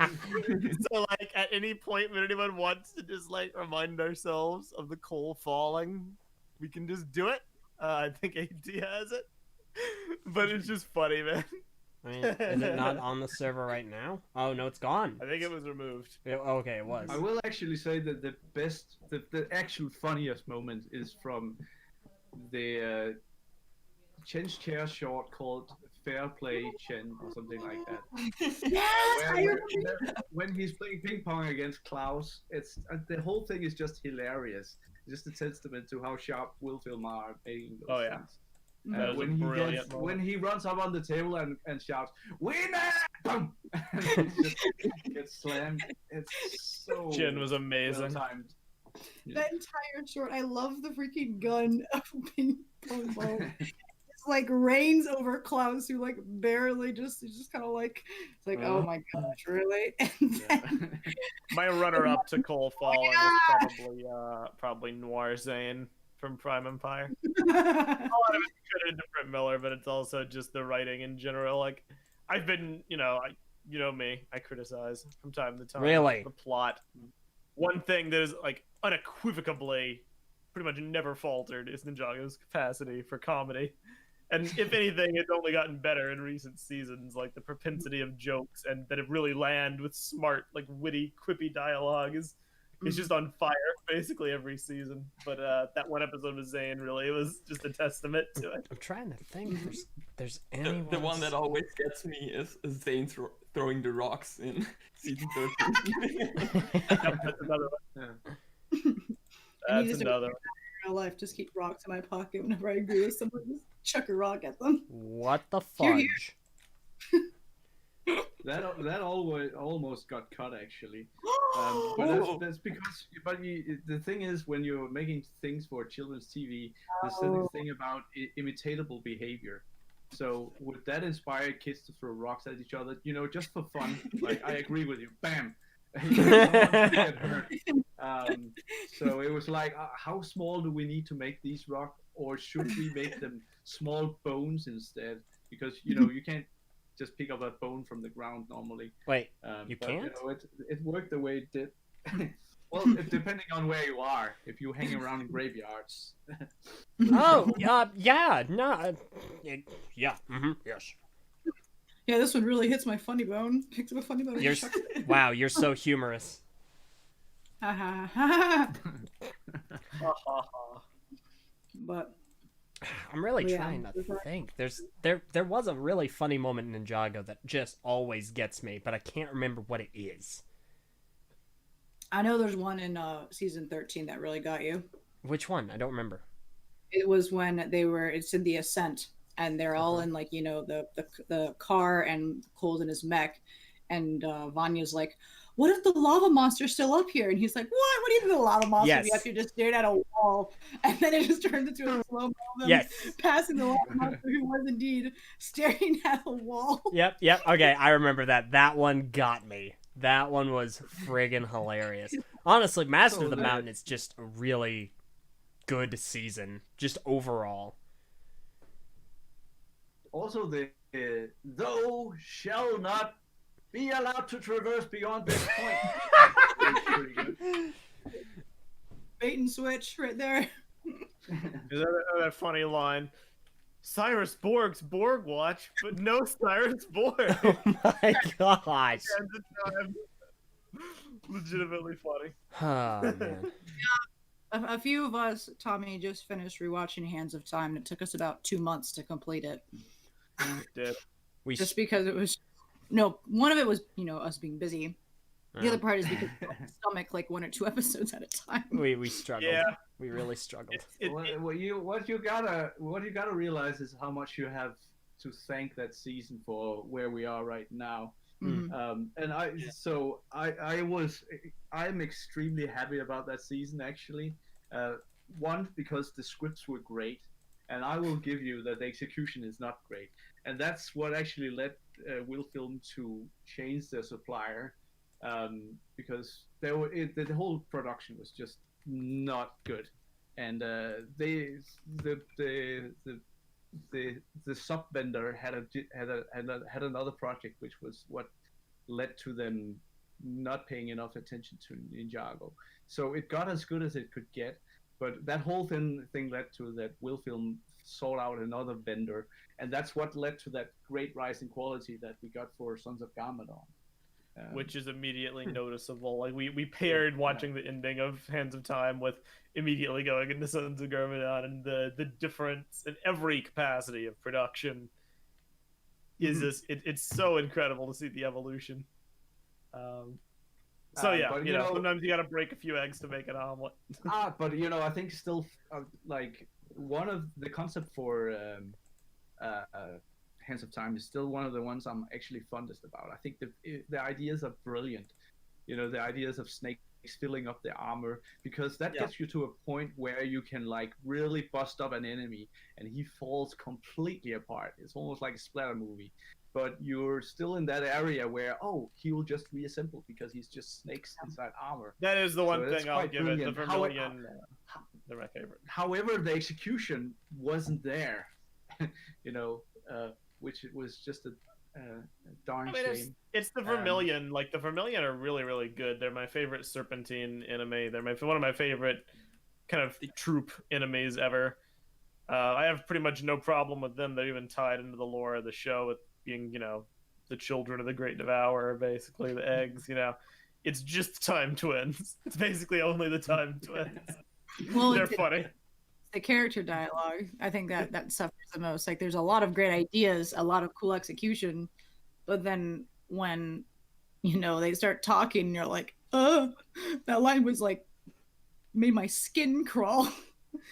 So, like, at any point when anyone wants to just, like, remind ourselves of the Cole falling, we can just do it. I think AD has it. But it's just funny, man. I mean, is it not on the server right now? Oh, no, it's gone. I think it was removed. Okay, it was. I will actually say that the actual funniest moment is from the Chen's chair short called Fair Play Chen or something like that. yes, I remember. When he's playing ping pong against Klaus, it's the whole thing is just hilarious. Just a testament to how sharp Will Filmar are making those things. That was a brilliant moment. When he runs up on the table and shouts, "Winner!" Boom! And just gets slammed. It's so Jin was amazing. well-timed. That entire short, I love the freaking gun of ping pong ball. It's like rains over Klaus, who like barely just kind of like, it's like, oh my gosh, really? And then, My runner-up to Cole falling is probably Noir Zane from Prime Empire. A lot of it's credited to Brett Miller, but it's also just the writing in general. Like, I've been, you know me, I criticize from time to time. Really? The plot. One thing that is like unequivocally pretty much never faltered is Ninjago's capacity for comedy. And if anything, it's only gotten better in recent seasons. Like the propensity of jokes and that it really land with smart, like witty, quippy dialogue is just on fire basically every season. But that one episode with Zane really was just a testament to it. I'm trying to think if there's anyone. The one that always gets me is Zane throwing the rocks in season 13. That's another one. That's another one. in real life, just keep rocks in my pocket whenever I agree with someone. Just chuck a rock at them. What the Here, fudge? here. That almost got cut actually. But that's because. The thing is, when you're making things for children's TV, there's this thing about imitatable behavior. So would that inspire kids to throw rocks at each other? You know, just for fun. Like I agree with you. Bam. Someone get hurt. So it was like, how small do we need to make these rocks, or should we make them small bones instead? Because you know you can't just pick up a bone from the ground normally. Wait, you but, can't? You know, it worked the way it did. Well, depending on where you are, if you hang around in graveyards. Oh, yeah, no, yeah, yes. Yeah, this one really hits my funny bone. Picks up a funny bone. You're, wow, you're so humorous. Ha ha ha. But I'm really yeah, trying to think. There was a really funny moment in Ninjago that just always gets me, but I can't remember what it is. I know there's one in season 13 that really got you. Which one? I don't remember. It was when it's in the Ascent, and they're all in like, you know, the car, and Cole's in his mech, and Vanya's like, what if the lava monster's still up here? And he's like, what do you think the lava monster be up here just staring at a wall? And then it just turns into a slow mo of them passing the lava monster, who was indeed staring at a wall. Yep. Okay, I remember that. That one got me. That one was friggin' hilarious. Honestly, Master of the Mountain is just a really good season, just overall. Also, the thou shall not be allowed to traverse beyond this point. Pretty good. Bait and switch right there. Is that funny line? Cyrus Borg's Borg Watch, but no Cyrus Borg. Oh my gosh. Legitimately funny. Oh, man. a few of us, Tommy, just finished rewatching Hands of Time. It took us about 2 months to complete it. Did. We Just because it was no, one of it was, us being busy. The other part is because we couldn't stomach like 1 or 2 episodes at a time. we struggled. Yeah. We really struggled. What you gotta realize is how much you have to thank that season for where we are right now. Mhm. And I'm extremely happy about that season actually. One, because the scripts were great, and I will give you that the execution is not great, and that's what actually led Will-Film to change their supplier, because the whole production was just not good, and the sub vendor had another project, which was what led to them not paying enough attention to Ninjago. So it got as good as it could get, but that whole thing led to that Will-Film sought out another vendor, and that's what led to that great rise in quality that we got for Sons of Garmadon. Which is immediately noticeable. Like we paired watching the ending of Hands of Time with immediately going into Sons of Garmadon, and the difference in every capacity of production is just it's so incredible to see the evolution. So yeah, but, sometimes you gotta break a few eggs to make an omelet. But I think still like one of the concept for Hands of Time is still one of the ones I'm actually fondest about. I think the ideas are brilliant. The ideas of snakes filling up the armor, because that gets you to a point where you can like really bust up an enemy and he falls completely apart. It's almost like a splatter movie, but you're still in that area where he will just reassemble because he's just snakes inside armor. That is the one thing I'll give it. The brilliant. Vermilion, they're my favorite. However, the execution wasn't there. Which it was just a darn shame. It's the Vermilion. Like the Vermilion are really, really good. They're my favorite Serpentine anime. They're one of my favorite kind of troop enemies ever. I have pretty much no problem with them. They're even tied into the lore of the show with being, the children of the Great Devourer, basically the eggs. It's just Time Twins. It's basically only the Time Twins. Well, they're funny. The character dialogue, I think that suffers the most. Like, there's a lot of great ideas, a lot of cool execution, but then when they start talking, you're like, that line was like made my skin crawl.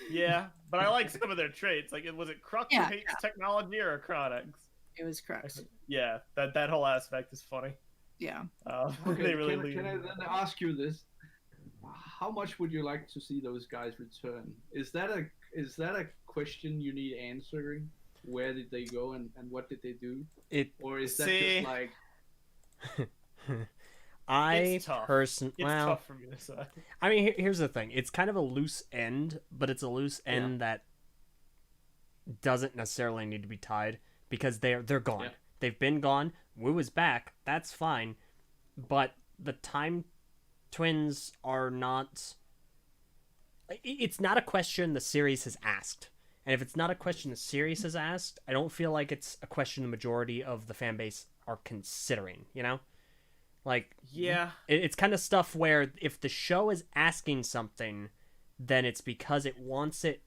Yeah, but I like some of their traits. Like, was it Crux who hates technology or Chronix? It was Crux. Yeah, that whole aspect is funny. Yeah. Okay, they really can I then ask you this? How much would you like to see those guys return? Is that a question you need answering? Where did they go and what did they do? Or is that just like? It's tough for me to say. I mean, here's the thing. It's kind of a loose end, but it's a loose end that doesn't necessarily need to be tied because they're gone. Yeah. They've been gone. Wu is back. That's fine, but the Time Twins are not. It's not a question the series has asked, and if it's not a question the series has asked, I don't feel like it's a question the majority of the fan base are considering. Like, it's kind of stuff where if the show is asking something, then it's because it wants it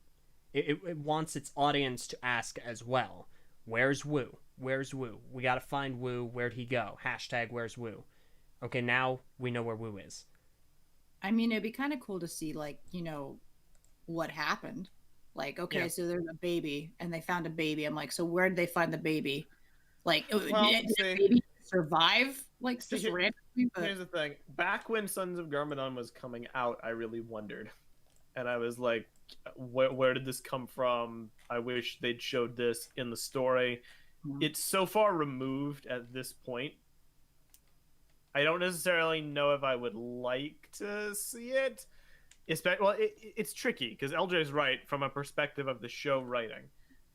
wants its audience to ask as well. Where's Wu? Where's Wu? We gotta find Wu. Where'd he go? # where's Wu? Okay, now we know where Wu is. I mean, it'd be kind of cool to see, like, what happened. Like, okay, so there's a baby, and they found a baby. I'm like, so where did they find the baby? Like, did the baby survive? Like, just randomly? But... Here's the thing. Back when Sons of Garmadon was coming out, I really wondered. And I was like, where did this come from? I wish they'd showed this in the story. Mm-hmm. It's so far removed at this point. I don't necessarily know if I would like to see it. It's tricky because LJ's right from a perspective of the show writing.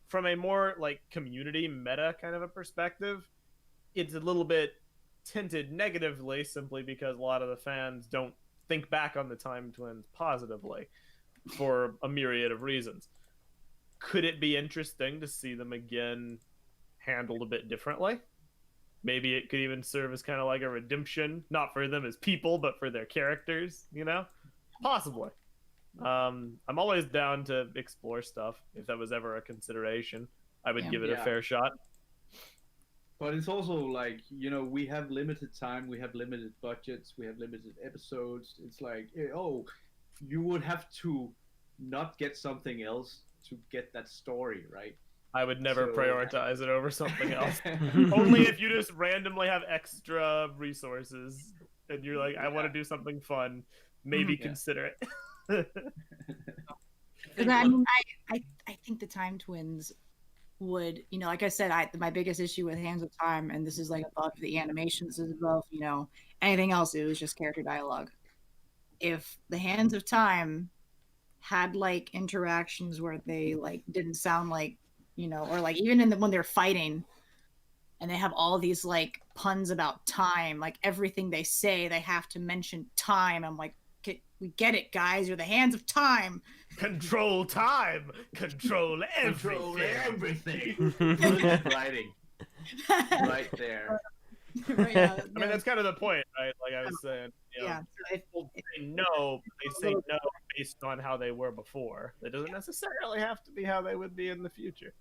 From a more like community meta kind of a perspective, it's a little bit tinted negatively simply because a lot of the fans don't think back on the Time Twins positively for a myriad of reasons. Could it be interesting to see them again handled a bit differently? Maybe it could even serve as kind of like a redemption, not for them as people, but for their characters, Possibly. I'm always down to explore stuff if that was ever a consideration. I would Yeah. give it a Yeah. fair shot. But it's also like, we have limited time, we have limited budgets, we have limited episodes. It's like, oh, you would have to not get something else to get that story, right? I would never So- prioritize it over something else. Only if you just randomly have extra resources and you're like, I want to do something fun, maybe Yeah. consider it. Because I mean, I think the Time Twins would, like I said, my biggest issue with Hands of Time, and this is like above the animations, is above, anything else. It was just character dialogue. If the Hands of Time had like interactions where they like didn't sound like, or like even when they're fighting, and they have all these like puns about time, like everything they say, they have to mention time. I'm like, we get it, guys. You're the Hands of Time. Control time. Control Control everything. everything. Good writing. Right there. Right, yeah, I mean, that's kind of the point, right? Like I was saying, yeah. So people say no, but they say no based on how they were before. That doesn't necessarily have to be how they would be in the future.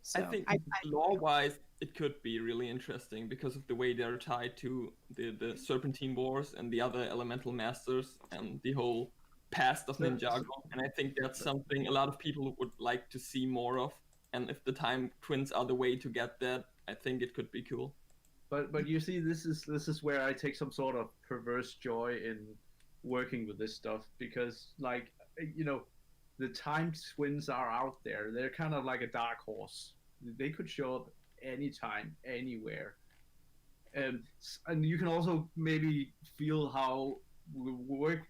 so I think lore-wise, it could be really interesting because of the way they're tied to the Serpentine Wars and the other elemental masters and the whole past of Ninjago. And I think that's something a lot of people would like to see more of. And if the Time Twins are the way to get that, I think it could be cool. But you see, this is where I take some sort of perverse joy in working with this stuff, because like, the Time Twins are out there. They're kind of like a dark horse. They could show up anytime, anywhere. And you can also maybe feel how we're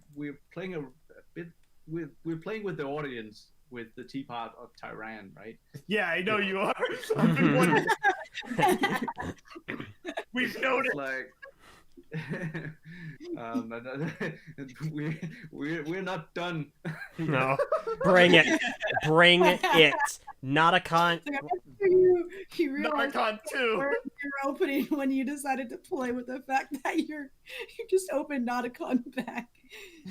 playing a bit with the audience with the teapot of Tyran, right? Yeah, I know you are. I've been wondering. We've noticed. Like, we're not done. No, bring it, bring it. Not a con. you realize Narcon 2. your opening when you decided to play with the fact that you just opened Nauticon back.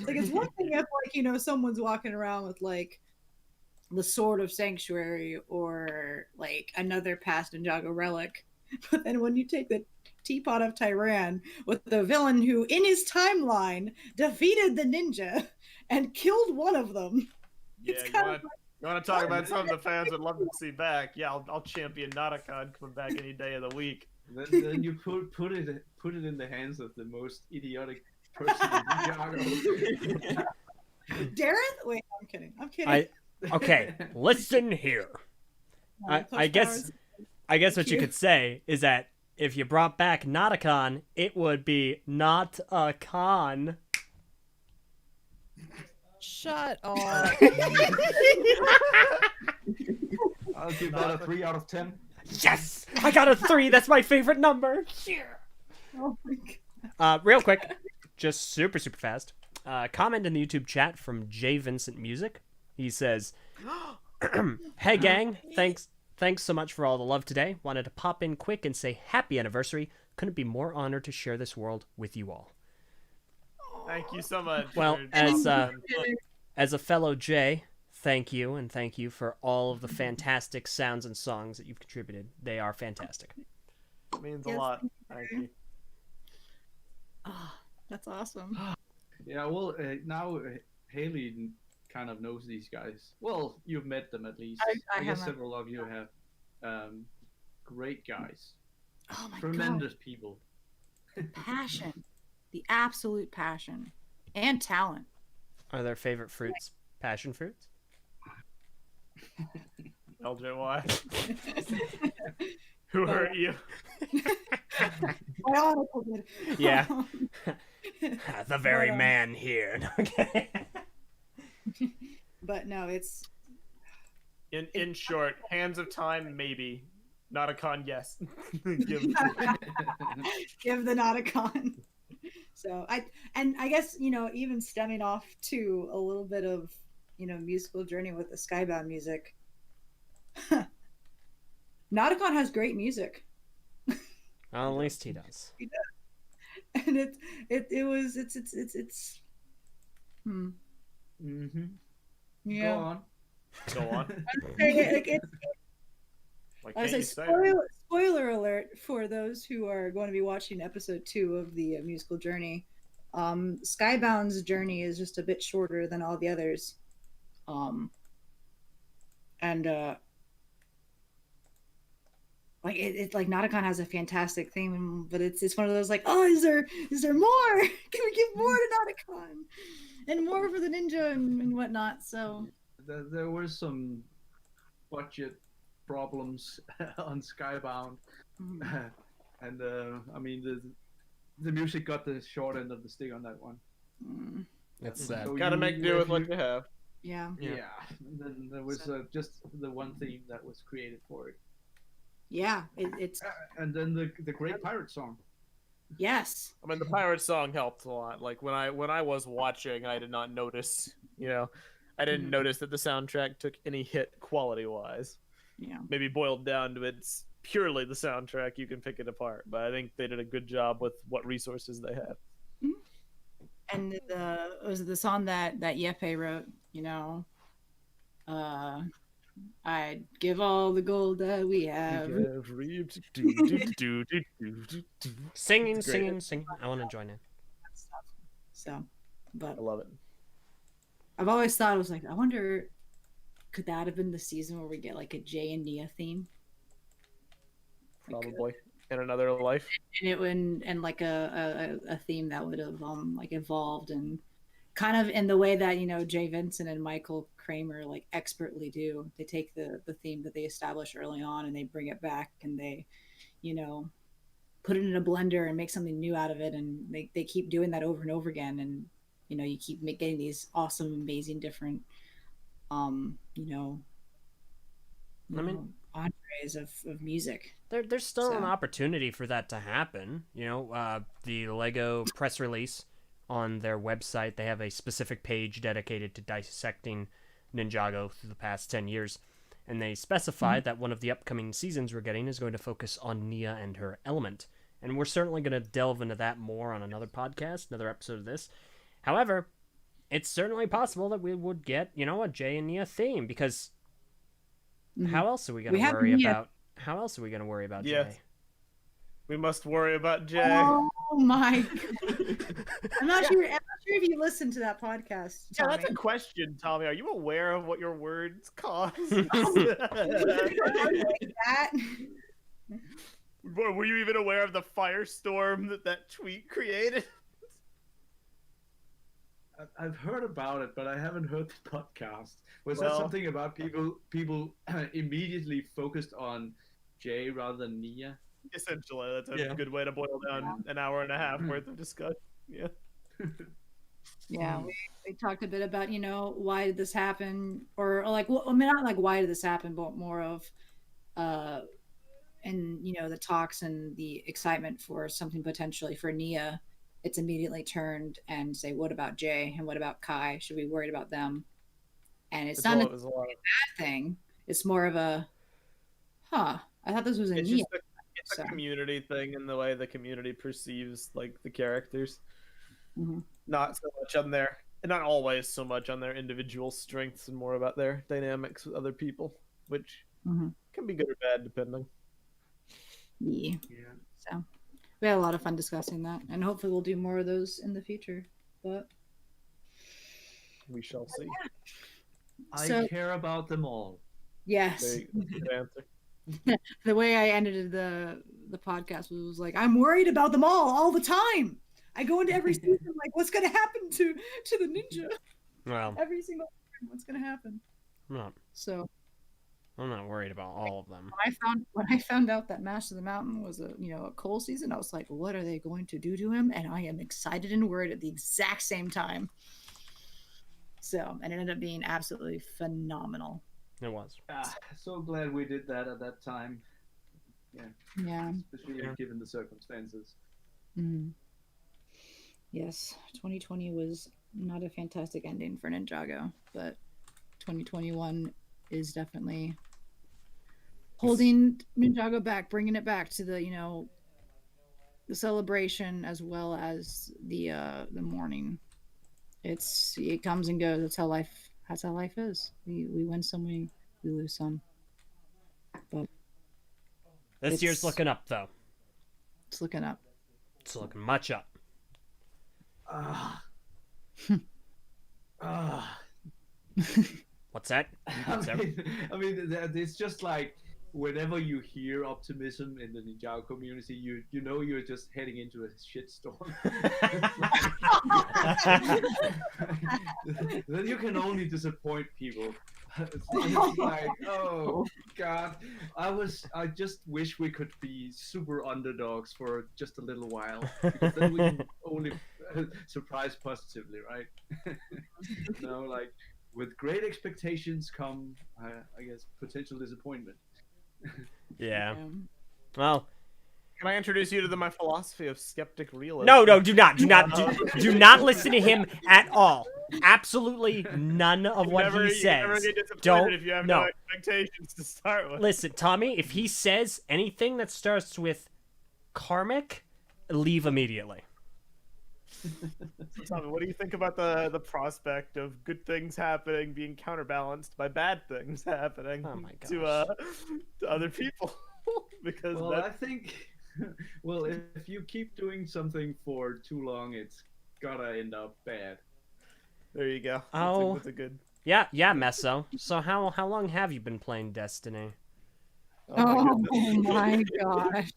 Like, it's one thing if like someone's walking around with like the Sword of Sanctuary or like another past Ninjago relic, but then when you take the Teapot of Tyran with the villain who in his timeline defeated the ninja and killed one of them. Yeah, It's you kind want, you want to talk about something the fans would love to see back? Yeah, I'll champion Nauticon coming back any day of the week. Then you put it in the hands of the most idiotic person in Ninjago. Dareth? Wait, I'm kidding. Okay, listen here. I guess what you could say is that if you brought back Nauticon, it would be not a con. Shut up. I'll give that a 3 out of 10. Yes, I got a 3. That's my favorite number. Yeah. Oh my God. Real quick, just super fast. Comment in the YouTube chat from J Vincent Music. He says, "Hey gang, thanks so much for all the love today. Wanted to pop in quick and say happy anniversary. Couldn't be more honored to share this world with you all." Thank you so much. Well, for- as a fellow J, thank you, and thank you for all of the fantastic sounds and songs that you've contributed. They are fantastic. It means a Yes, lot. Thank you. Oh, that's awesome. Yeah, well, now Haley kind of knows these guys. Well, you've met them at least. I guess haven't. several of you have. Great guys. Oh my Tremendous people. God. Passion. The absolute passion. And talent. Are their favorite fruits passion fruits? LJY. Who hurt you? My article did. Yeah. The very man here. Okay. But no, it's In short, Hands of Time, maybe. Nauticon, yes. give the Nauticon. So I guess even stemming off to a little bit of musical journey with the Skybound music. Nauticon has great music, Well, at least he does. and it's Mm-hmm. Yeah. Go on. Go on. Like, it's, Why I was can't you like, say it? spoiler alert for those who are going to be watching episode 2 of the musical journey. Skybound's journey is just a bit shorter than all the others. And like it like Nauticon has a fantastic theme, but it's one of those like, oh, is there more? Can we give more to Nauticon and more for the ninja and whatnot? So There were some budget problems on Skybound, and I mean the music got the short end of the stick on that one. It's So Gotta make do with what you have. yeah. Yeah. And then there was just the one theme that was created for it. Yeah, it's And then the Great Pirate Song. yes. I mean, the pirate song helped a lot. Like when I was watching, I did not notice. I didn't notice that the soundtrack took any hit quality wise. Yeah. Maybe boiled down to it's purely the soundtrack. You can pick it apart, but I think they did a good job with what resources they had. And was it the song that Yepe wrote? I'd give all the gold that we have. singing, It's great. singing. I want to join in. So, but I love it. I've always thought, I was like, I wonder, could that have been the season where we get like a Jay and Nia theme? Probably in another life. And it would, and like a theme that would have like evolved and kind of in the way that Jay Vincent and Michael Kramer like expertly do. They take the theme that they established early on and they bring it back and they put it in a blender and make something new out of it, and they keep doing that over and over again, and you keep getting these awesome, amazing, different entrees of music. There's still an opportunity for that to happen. The Lego press release on their website, they have a specific page dedicated to dissecting Ninjago through the past 10 years. And they specified that one of the upcoming seasons we're getting is going to focus on Nia and her element. And we're certainly going to delve into that more on another podcast, another episode of this. However, it's certainly possible that we would get, a Jay and Nia theme, because how else are we going to worry about? How else are we going to worry about Jay? We must worry about Jay. Oh my God. I'm not sure if you listened to that podcast. Yeah, Tommy. that's a question, Tommy. Are you aware of what your words cause? Like that. Were you even aware of the firestorm that tweet created? I've heard about it, but I haven't heard the podcast. Was Well- that something about people immediately focused on Jay rather than Nia? Essentially, that's a Yeah. good way to boil down an hour and a half worth of discussion. Yeah. Yeah, we talked a bit about why did this happen, or like, well, I mean, not like why did this happen, but more of and the talks and the excitement for something potentially for Nia. It's immediately turned and say, what about Jay and what about Kai? Should we be worried about them? And it's not a There's a lot of bad thing. It's more of a I thought this was a it's Nia. just it's So. a community thing in the way the community perceives like the characters. Mhm. Not so much on their, not always so much on their individual strengths, and more about their dynamics with other people, which Mhm. can be good or bad depending. Yeah. Yeah. So we had a lot of fun discussing that, and hopefully we'll do more of those in the future. But We shall see. I So- care about them all. yes, That's a good answer. the way I ended the podcast was like, I'm worried about them all the time. I go into every season like, what's gonna happen to the ninja? Well, Every single time, what's gonna happen? So I'm not worried about all of them. when I found out that Master of the Mountain was a coal season, I was like, what are they going to do to him? And I am excited and worried at the exact same time. So, and it ended up being absolutely phenomenal. It was. So glad we did that at that time. Yeah. Especially given the circumstances. Mm. Yes, 2020 was not a fantastic ending for Ninjago, but 2021 is definitely holding Ninjago back, bringing it back to the the celebration as well as the mourning. it comes and goes. That's how life. That's how life is. We win some, we lose some. But This year's It's- looking up, though. it's looking up. It's looking much up. Ah. Ah. What's that? I mean, it's just like whenever you hear optimism in the Ninjago community, you know you're just heading into a shitstorm. Then you can only disappoint people. It's like, oh god, I just wish we could be super underdogs for just a little while, because then we can only surprise positively, right? No, like with great expectations come, I guess, potential disappointment. Yeah. Well, Can I introduce you to my philosophy of skeptic realism? no, do not listen to him at all. Absolutely none of what You never says. get disappointed Don't. if you have no. no expectations to start with. Listen, Tommy. If he says anything that starts with karmic, leave immediately. So Tommy, what do you think about the prospect of good things happening being counterbalanced by bad things happening Oh my to other people? Because Well, I think, well, if you keep doing something for too long, it's gotta end up bad. there you go. Oh. That's a good. Yeah, Meso. So how long have you been playing Destiny? Oh my gosh.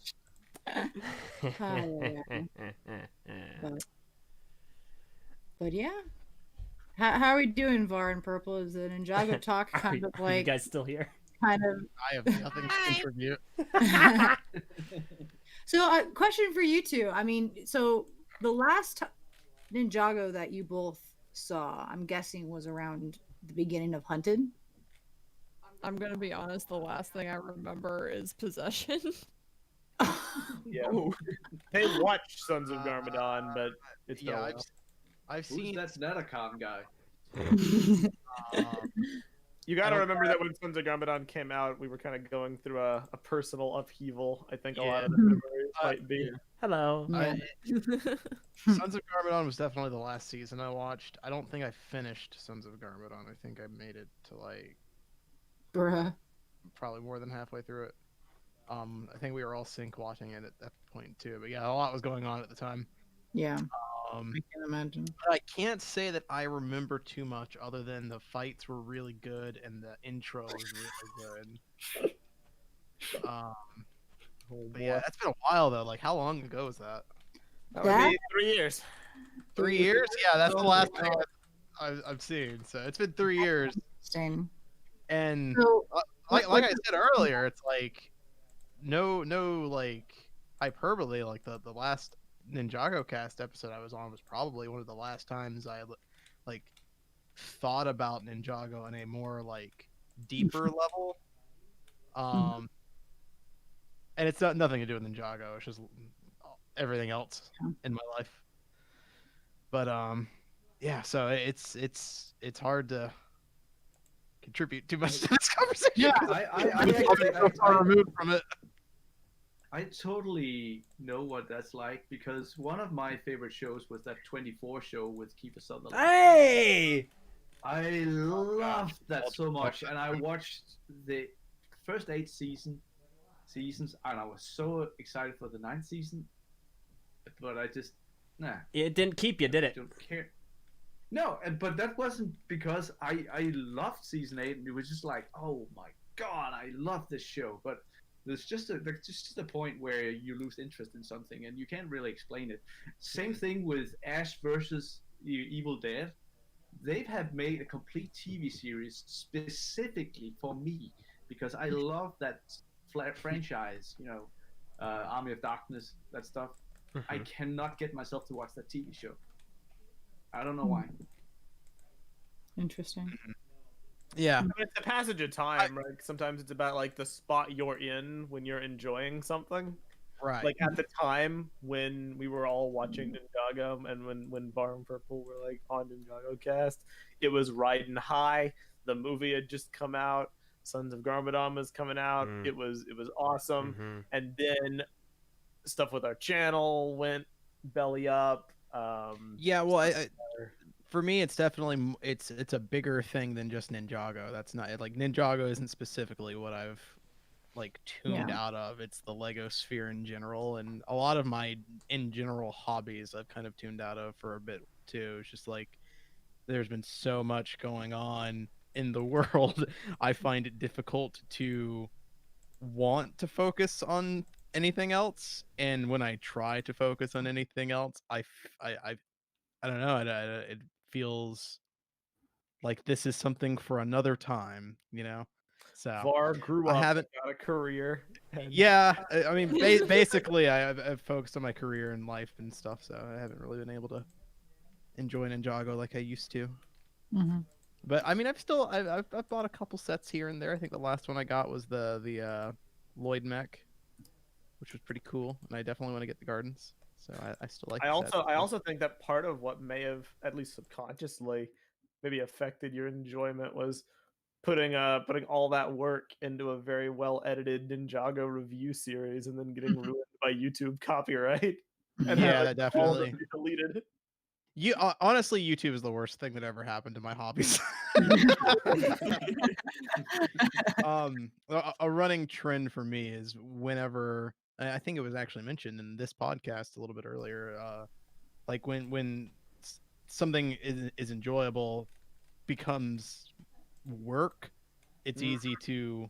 Oh, yeah. But yeah. How are we doing, Var and Purple? Is the Ninjago talk kind of Are you like guys still here? kind of I have nothing to contribute. So, a question for you two. I mean, so the last Ninjago that you both saw, I'm guessing, was around the beginning of Hunted. I'm gonna be honest, the last thing I remember is Possession. Yeah. They watched Sons of Garmadon, but it's been a Yeah, while. I've Who's seen. that Netacon guy? You got to don't- remember that when Sons of Garmadon came out, we were kind of going through a personal upheaval. I think a lot of the memories might be. Hello. Yeah. Sons of Garmadon was definitely the last season I watched. I don't think I finished Sons of Garmadon. I think I made it to like Bruh. probably more than halfway through it. I think we were all sync watching it at that point too. But yeah, a lot was going on at the time. Yeah, I I can imagine. But I can't say that I remember too much other than the fights were really good and the intro was really good. But yeah, that's been a while though. Like, how long ago was that? That would That- be 3 years. 3 years? Yeah, that's the last thing I've seen. So it's been 3 years. Same. And So, like I said earlier, it's like no like hyperbole. Like the last NINJAGOcast episode I was on was probably one of the last times I like thought about Ninjago on a more like deeper level. And it's nothing to do with Ninjago. It's just everything else in my life. But yeah. So it's hard to contribute too much to this conversation. Yeah, I'm so far removed from it. I totally know what that's like, because one of my favorite shows was that 24 show with Kiefer Sutherland. Hey! I loved that so much, and I watched the first 8 seasons, and I was so excited for the 9th season, but I just It didn't keep you, did it? don't care. No, but that wasn't because I loved season 8, and it was just like, oh my god, I love this show, but there's just a point where you lose interest in something and you can't really explain it. Same thing with Ash versus Evil Dead. They have made a complete TV series specifically for me because I love that franchise. You know, Army of Darkness, that stuff. I cannot get myself to watch that TV show. I don't know why. interesting. Yeah. It's a passage of time, right? Sometimes it's about like the spot you're in when you're enjoying something. Right. Like at the time when we were all watching Ninjago, and when Bar and Purple were like on NINJAGOcast, it was riding high. The movie had just come out. Sons of Garmadon was coming out. Mm. It was awesome. And then stuff with our channel went belly up. Yeah, well, for me, it's definitely it's a bigger thing than just Ninjago. That's not like Ninjago isn't specifically what I've like tuned Yeah. out of. It's the Lego sphere in general, and a lot of my in general hobbies I've kind of tuned out of for a bit too. It's just like there's been so much going on in the world. I find it difficult to want to focus on anything else, and when I try to focus on anything else, I don't know. It feels like this is something for another time, you know. So Var grew I up, haven't. got a career. And Yeah, I mean, basically, I've focused on my career and life and stuff, so I haven't really been able to enjoy Ninjago like I used to. Mm-hmm. But I mean, I've bought a couple sets here and there. I think the last one I got was the Lloyd mech, which was pretty cool, and I definitely want to get the gardens. So I still like. I the also sets. I also think that part of what may have at least subconsciously maybe affected your enjoyment was putting all that work into a very well edited Ninjago review series and then getting ruined by YouTube copyright and Yeah, having that all of definitely. it be deleted. You honestly, YouTube is the worst thing that ever happened to my hobbies. A running trend for me is whenever I think it was actually mentioned in this podcast a little bit earlier, like when something is enjoyable becomes work, it's easy to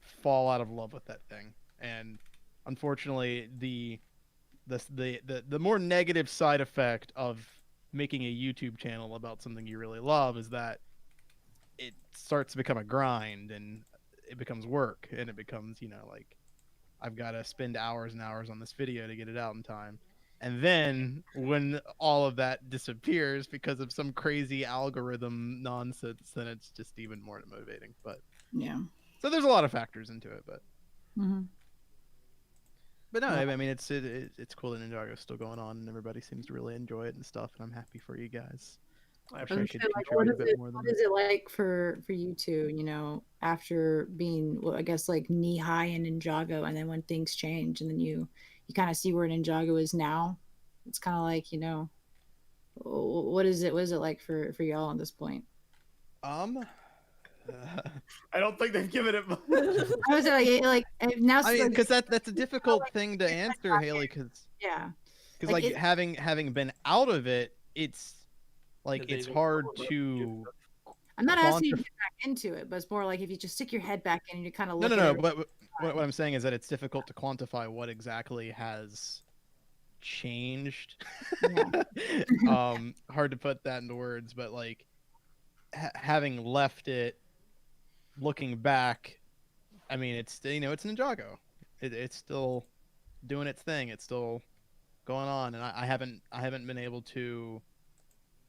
fall out of love with that thing. And unfortunately, the more negative side effect of making a YouTube channel about something you really love is that it starts to become a grind and it becomes work and it becomes, like I've got to spend hours and hours on this video to get it out in time. And then when all of that disappears because of some crazy algorithm nonsense, then it's just even more motivating. But Yeah. so there's a lot of factors into it, but Mm-hmm. no, Yeah. I mean it's cool that Ninjago's still going on and everybody seems to really enjoy it and stuff, and I'm happy for you guys. I I wish I I was could gonna say, like, what contribute a is bit it? more than What is it like for you two? After being, well, I guess like knee high in Ninjago, and then when things change, and then you kind of see where Ninjago is now. It's kind of like what is it? What is it like for y'all at this point? um I don't think they've given it much. I was like now. I mean, Like, because that's a difficult thing to answer, Haley, because yeah, like it, having been out of it, it's like Yeah, they it's don't hard know what to I'm not asking you to quantify. get back into it, but it's more like if you just stick your head back in and you kind of No, look no, at no. it. But what I'm saying is that it's difficult to quantify what exactly has changed. Yeah. Hard to put that into words, but like having left it, looking back, I mean, it's it's Ninjago. It's still doing its thing. It's still going on, and I haven't been able to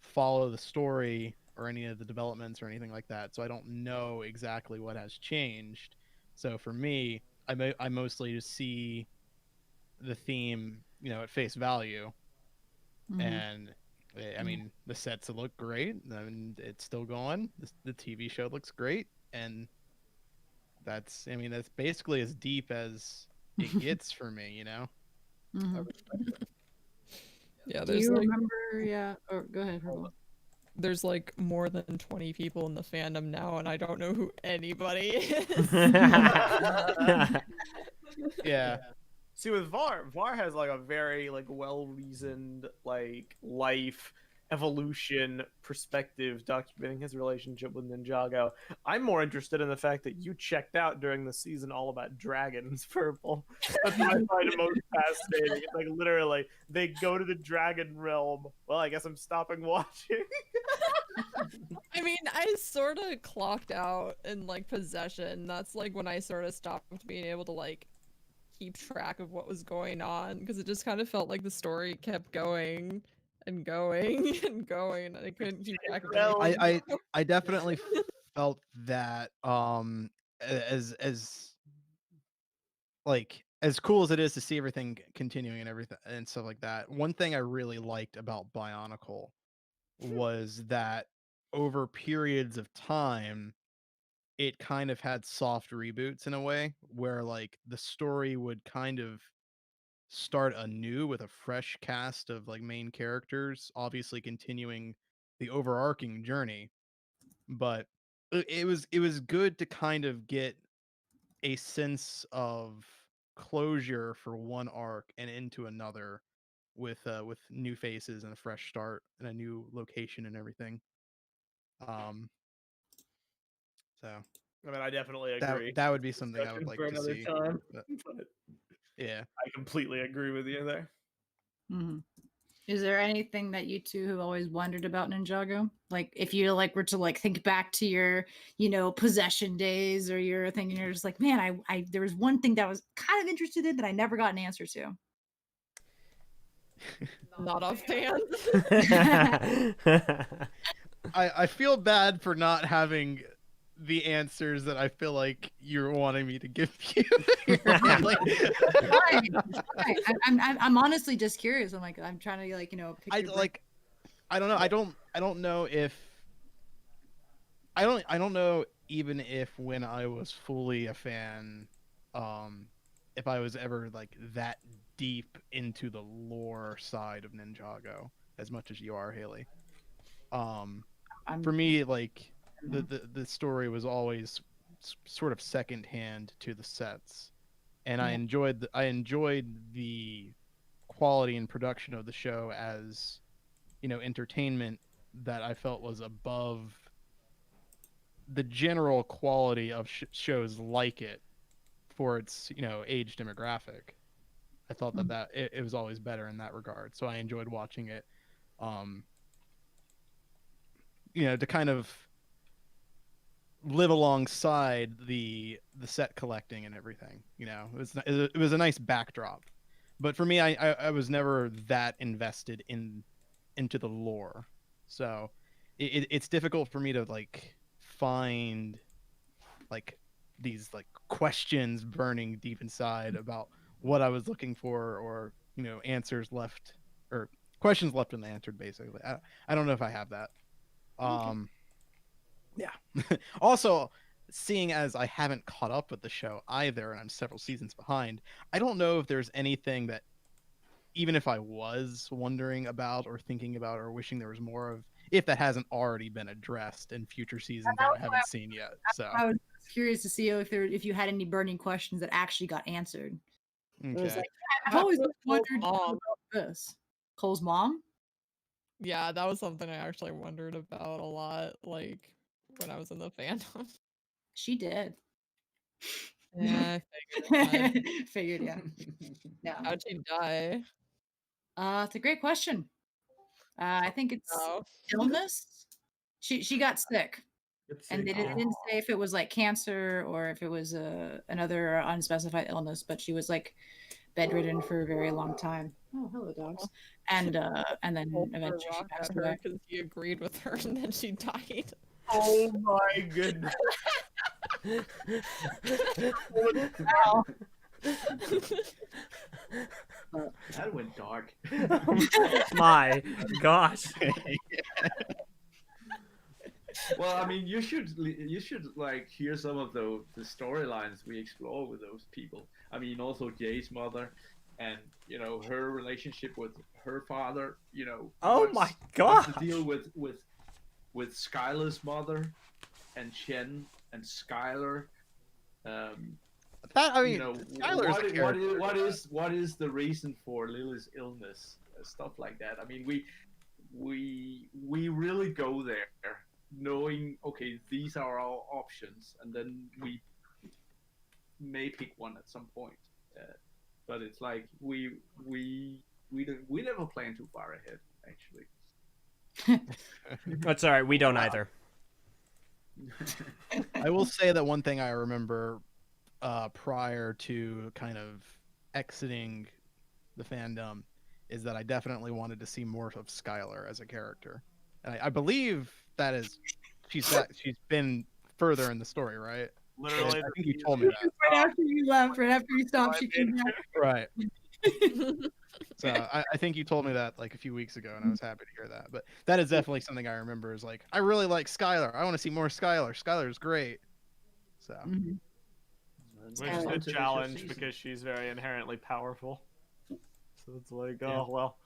follow the story or any of the developments or anything like that, so I don't know exactly what has changed. So for me, I mostly just see the theme, at face value, Mhm. and I mean the sets look great. I mean it's still going. The TV show looks great, and that's basically as deep as it gets for me. Mhm. Yeah, Do there's you like remember? Yeah. Or go ahead, Herbal. there's like more than 20 people in the fandom now, and I don't know who anybody is. Yeah. See, with Var has like a very like well reasoned like life evolution perspective documenting his relationship with Ninjago. I'm more interested in the fact that you checked out during the season all about dragons, Purple. That's what I find most fascinating. It's like literally they go to the dragon realm. Well, I guess I'm stopping watching. I mean, I sort of clocked out in like possession. That's like when I sort of stopped being able to like keep track of what was going on because it just kind of felt like the story kept going and going and going, and I couldn't keep track of Well, anything. I definitely felt that as like as cool as it is to see everything continuing and everything and stuff like that. One thing I really liked about Bionicle was that over periods of time it kind of had soft reboots in a way where like the story would kind of start anew with a fresh cast of like main characters, obviously continuing the overarching journey, but it was good to kind of get a sense of closure for one arc and into another with new faces and a fresh start and a new location and everything. Um, so I mean, I definitely that agree. that would be something I would Discussion like for to another see. time. But, But yeah. I completely agree with you there. Mhm. Is there anything that you two have always wondered about Ninjago? Like, if you like were to like think back to your, possession days, or you're thinking you're just like, man, I there was one thing that I was kind of interested in that I never got an answer to. Not offhand. I feel bad for not having the answers that I feel like you're wanting me to give you. Like, Fine, fine. I'm honestly just curious. I'm like, I'm trying to like, pick I your brain. like I don't know. I don't know if I don't know even if when I was fully a fan, if I was ever like that deep into the lore side of Ninjago as much as you are, Haley. For I'm me, like the story was always sort of secondhand to the sets, and Yeah. I enjoyed the quality and production of the show as entertainment that I felt was above the general quality of shows like it for its age demographic. I thought that Mhm. it was always better in that regard, so I enjoyed watching it. Um, to kind of live alongside the set collecting and everything. It was a nice backdrop. But for me, I was never that invested into the lore, so it's difficult for me to like find like these like questions burning deep inside about what I was looking for, or answers left, or questions left unanswered. Basically, I don't know if I have that. Okay. Yeah. Also, seeing as I haven't caught up with the show either, and I'm several seasons behind, I don't know if there's anything that, even if I was wondering about or thinking about or wishing there was more of, if that hasn't already been addressed in future seasons that I haven't seen yet. So, I was curious to see if you had any burning questions that actually got answered. It was okay. like, I've always Cole's wondered mom. about this. Cole's mom? Yeah, that was something I actually wondered about a lot, like when I was in the fandom. She did. Yeah, I figured. Figured, yeah. Yeah. How'd she die? It's a great question. I think it's Oh. illness. She got sick, It's and sick, they yeah. didn't say if it was like cancer or if it was another unspecified illness. But she was like bedridden for a very long time. Oh, hello, dogs. And then Pulled her eventually she rock passed at her away. because he agreed with her, and then she died. Oh my goodness. Wow. That went dark. My gosh. Well, I mean, you should like hear some of the storylines we explore with those people. I mean, also Jay's mother, and her relationship with her father. Oh my what's the gosh. deal with Skylar's mother, and Chen and Skylar. That, I mean, You know, Skylar's a character. what is the reason for Lily's illness? Stuff like that. I mean, we really go there knowing, okay, these are our options, and then we may pick one at some point. But it's like we never plan too far ahead, actually. That's all right. We don't either. I will say that one thing I remember prior to kind of exiting the fandom is that I definitely wanted to see more of Skylar as a character. And I believe that is she's been further in the story, right? Literally, I think you told me that. Right after you left, right after you stopped, she came back. Right. So I think you told me that like a few weeks ago, and I was happy to hear that. But that is definitely something I remember. Is like, I really like Skylar. I want to see more Skylar. Skylar's great. So Mhm. which is a challenge because she's very inherently powerful. So it's like, oh well,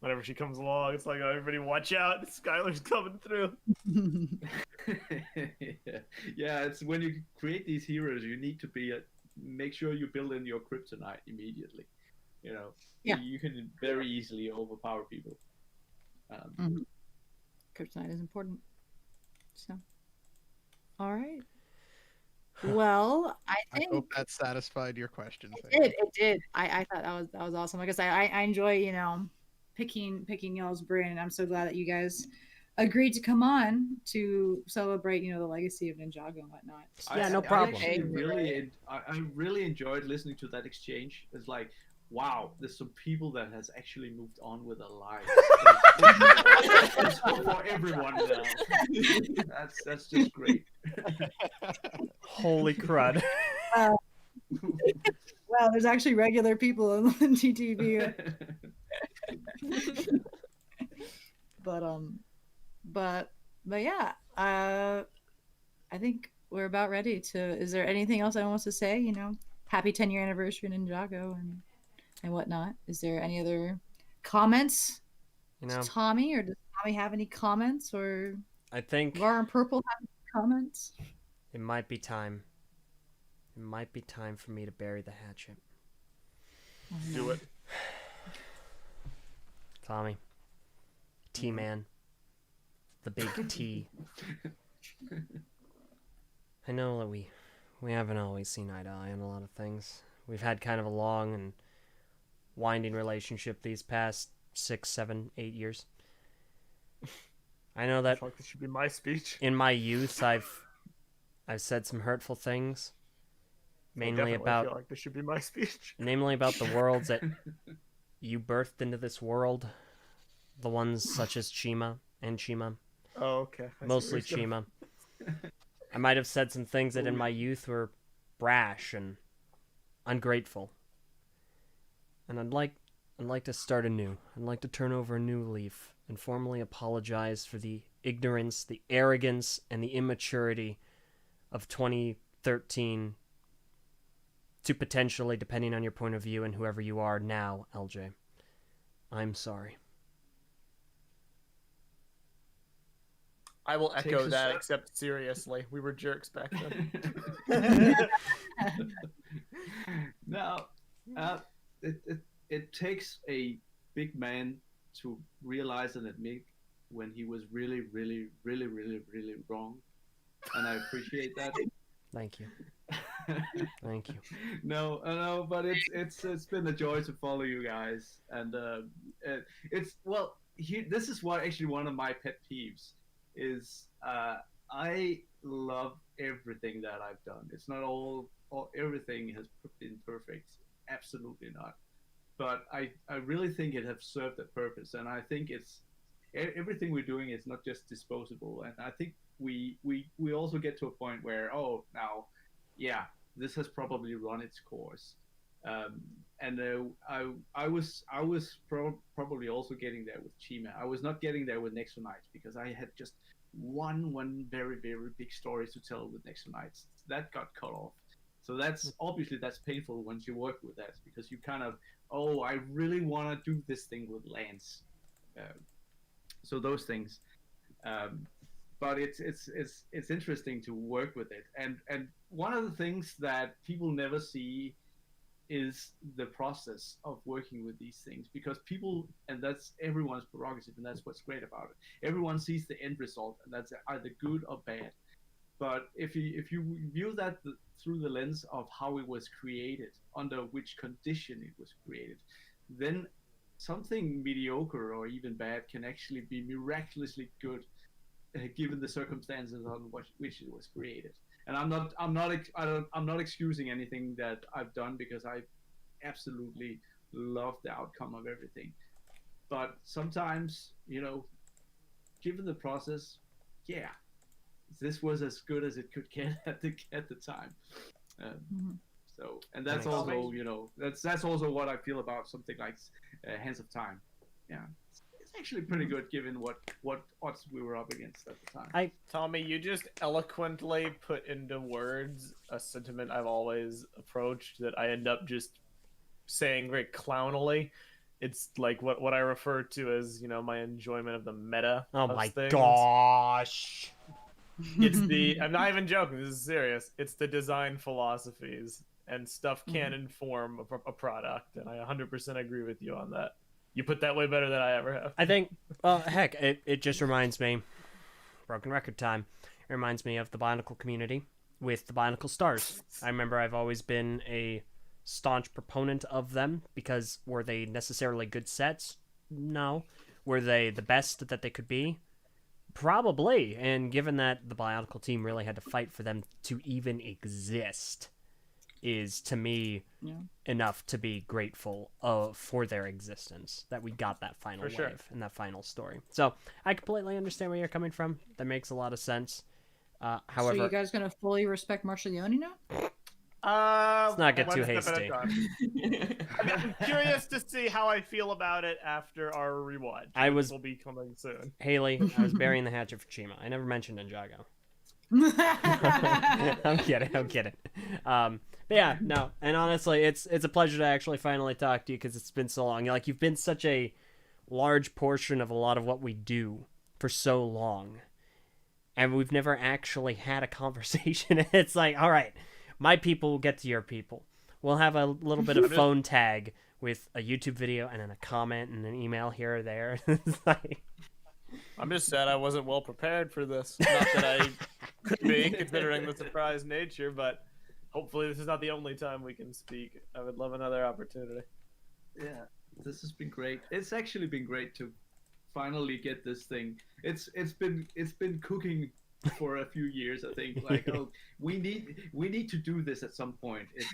Whenever she comes along, it's like, oh, everybody watch out, Skylar's coming through. Yeah, it's when you create these heroes, you need to make sure you build in your kryptonite immediately. You know, Yeah. you can very easily overpower people. Kryptonite is important. So, all right. Well, I I think hope that satisfied your question. it did. I thought that was awesome. Like I said, I enjoy, you know, picking y'all's brain, and I'm so glad that you guys agreed to come on to celebrate, you know, the legacy of Ninjago and whatnot. Yeah, no problem. I really enjoyed listening to that exchange. It's like, wow, there's some people that has actually moved on with their lives. It's for everyone now. That's just great. Holy crud. Well, there's actually regular people on TTV. But yeah, I think we're about ready to. Is there anything else I wants to say? You know, happy 10-year anniversary Ninjago and whatnot. Is there any other comments? You know, Tommy, or does Tommy have any comments? Or I think Var and Purple have any comments? it might be time. It might be time for me to bury the hatchet. Do it. Tommy. T-Man. The big T. I know that we haven't always seen eye to eye on a lot of things. We've had kind of a long and winding relationship these past 6, 7, 8 years. I know that This should be my speech. in my youth I've said some hurtful things. Mainly I about feel like this should be my speech. namely about the worlds that you birthed into this world. The ones such as Chima and Chima. Oh, okay. Mostly Chima. I might have said some things that in my youth were brash and ungrateful. And I'd like to start anew. I'd like to turn over a new leaf and formally apologize for the ignorance, the arrogance, and the immaturity of 2013 to potentially, depending on your point of view and whoever you are now, LJ. I'm sorry. I will Takes echo a that, shot. except seriously. We were jerks back then. Now, it takes a big man to realize and admit when he was really, really, really, really, really wrong, and I appreciate that. Thank you. Thank you. No, but it's been a joy to follow you guys, and this is what actually one of my pet peeves is. I love everything that I've done. It's not all everything has been perfect. Absolutely not. But I really think it has served a purpose, and I think it's everything we're doing is not just disposable. And I think we also get to a point where this has probably run its course. I was probably also getting there with Chima. I was not getting there with Nexo Knights because I had just one very, very big story to tell with Nexo Knights. That got cut off. So that's painful once you work with that, because you kind of, I really want to do this thing with Lance. So those things. But it's interesting to work with it. And one of the things that people never see is the process of working with these things, because people, and that's everyone's prerogative, and that's what's great about it. Everyone sees the end result, and that's either good or bad. But if you view that through the lens of how it was created, under which condition it was created, then something mediocre or even bad can actually be miraculously good, given the circumstances on which it was created. And I'm not excusing anything that I've done, because I absolutely love the outcome of everything. But sometimes, given the process, this was as good as it could get at the time. So, and that's also, that's also what I feel about something like Hands of Time. Yeah, it's actually pretty good given what odds we were up against at the time. Tommy, you just eloquently put into words a sentiment I've always approached that I end up just saying very clownily, It's like what I refer to as, you know, my enjoyment of the meta Oh of my things. gosh. It's the I'm not even joking, this is serious. It's the design philosophies and stuff can inform a product, and I 100% agree with you on that. You put that way better than I ever have. I think, well, heck, it just reminds me, broken record time, it reminds me of the Bionicle community with the Bionicle stars. I remember I've always been a staunch proponent of them because were they necessarily good sets? No. Were they the best that they could be? Probably. And given that the Bionicle team really had to fight for them to even exist, is to me enough to be grateful for their existence, that we got that final wave and that final story. So I completely understand where you're coming from. That makes a lot of sense. However, so you guys gonna fully respect Marshall Leone now? let's not get too one step at a hasty. time. I'm curious to see how I feel about it after our rewatch. Which will be coming soon. Haley, I was burying the hatchet for Chima. I never mentioned Ninjago. I'm kidding. But yeah, no, and honestly, it's a pleasure to actually finally talk to you because it's been so long. Like, you've been such a large portion of a lot of what we do for so long, and we've never actually had a conversation. It's like, all right, my people will get to your people. We'll have a little bit of phone tag with a YouTube video and then a comment and an email here or there. It's like... I'm just sad I wasn't well prepared for this. Not that I could be, considering the surprise nature, but hopefully this is not the only time we can speak. I would love another opportunity. Yeah, this has been great. It's actually been great to finally get this thing. It's been cooking for a few years, I think. Like, oh, we need to do this at some point. It's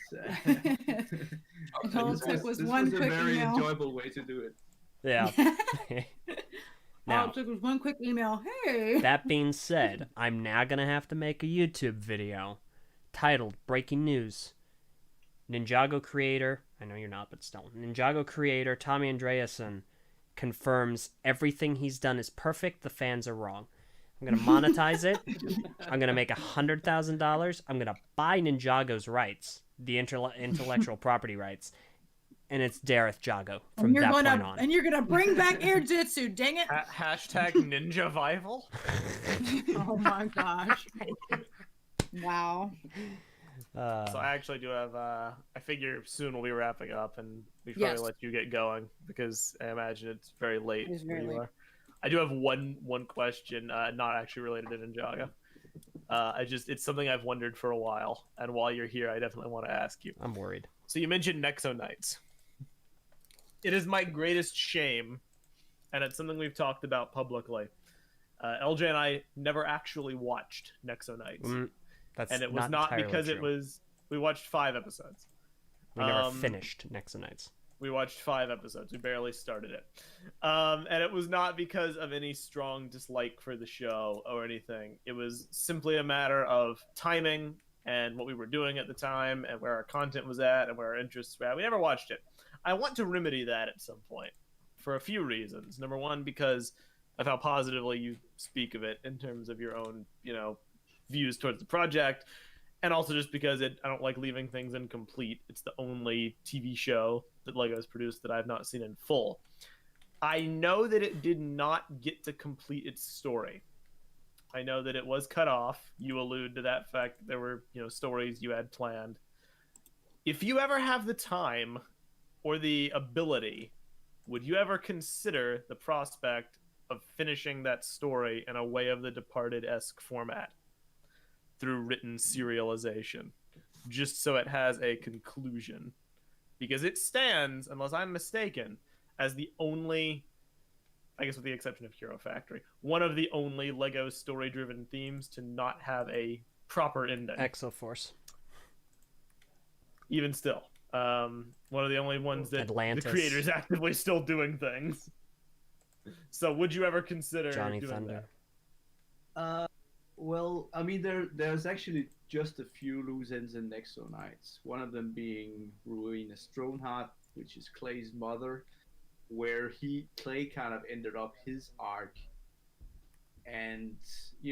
All it took was one quick a very email. enjoyable way to do it. Yeah. All it took was one quick email. Hey. That being said, I'm now gonna have to make a YouTube video titled "Breaking News." Ninjago creator, I know you're not, but still, Ninjago creator Tommy Andreasen confirms everything he's done is perfect. The fans are wrong. I'm gonna monetize it. I'm gonna make $100,000. I'm gonna buy Ninjago's rights, the intellectual property rights, and it's Dareth Jago from that point on. And you're gonna bring back Air Jitsu, dang it! Hashtag Ninjavival. Oh my gosh! Wow. So I actually do have. I figure soon we'll be wrapping up, and we should probably let you get going because I imagine it's very late It is where very you late. are. I do have one question, not actually related to Ninjago. It's something I've wondered for a while, and while you're here, I definitely want to ask you. I'm worried. So you mentioned Nexo Knights. It is my greatest shame, and it's something we've talked about publicly. LJ and I never actually watched Nexo Knights. That's And it was not because it was... We watched 5 episodes. We never finished Nexo Knights. We watched 5 episodes. We barely started it. And it was not because of any strong dislike for the show or anything. It was simply a matter of timing and what we were doing at the time and where our content was at and where our interests were at. We never watched it. I want to remedy that at some point for a few reasons. Number one, because of how positively you speak of it in terms of your own, views towards the project. And also just because I don't like leaving things incomplete. It's the only TV show that LEGO's produced that I've not seen in full. I know that it did not get to complete its story. I know that it was cut off. You allude to that fact that there were, stories you had planned. If you ever have the time or the ability, would you ever consider the prospect of finishing that story in a Way of the Departed-esque format through written serialization, just so it has a conclusion? Because it stands, unless I'm mistaken, as the only, I guess with the exception of Hero Factory, one of the only LEGO story-driven themes to not have a proper ending. Exoforce. Even still. One of the only ones that Atlantis. the creator's actively still doing things. So would you ever consider Johnny doing Thunder. that? Well, I mean, there's actually just a few loose ends in Nexo Knights. One of them being Ruina Stronhardt, which is Clay's mother, where Clay kind of ended up his arc. And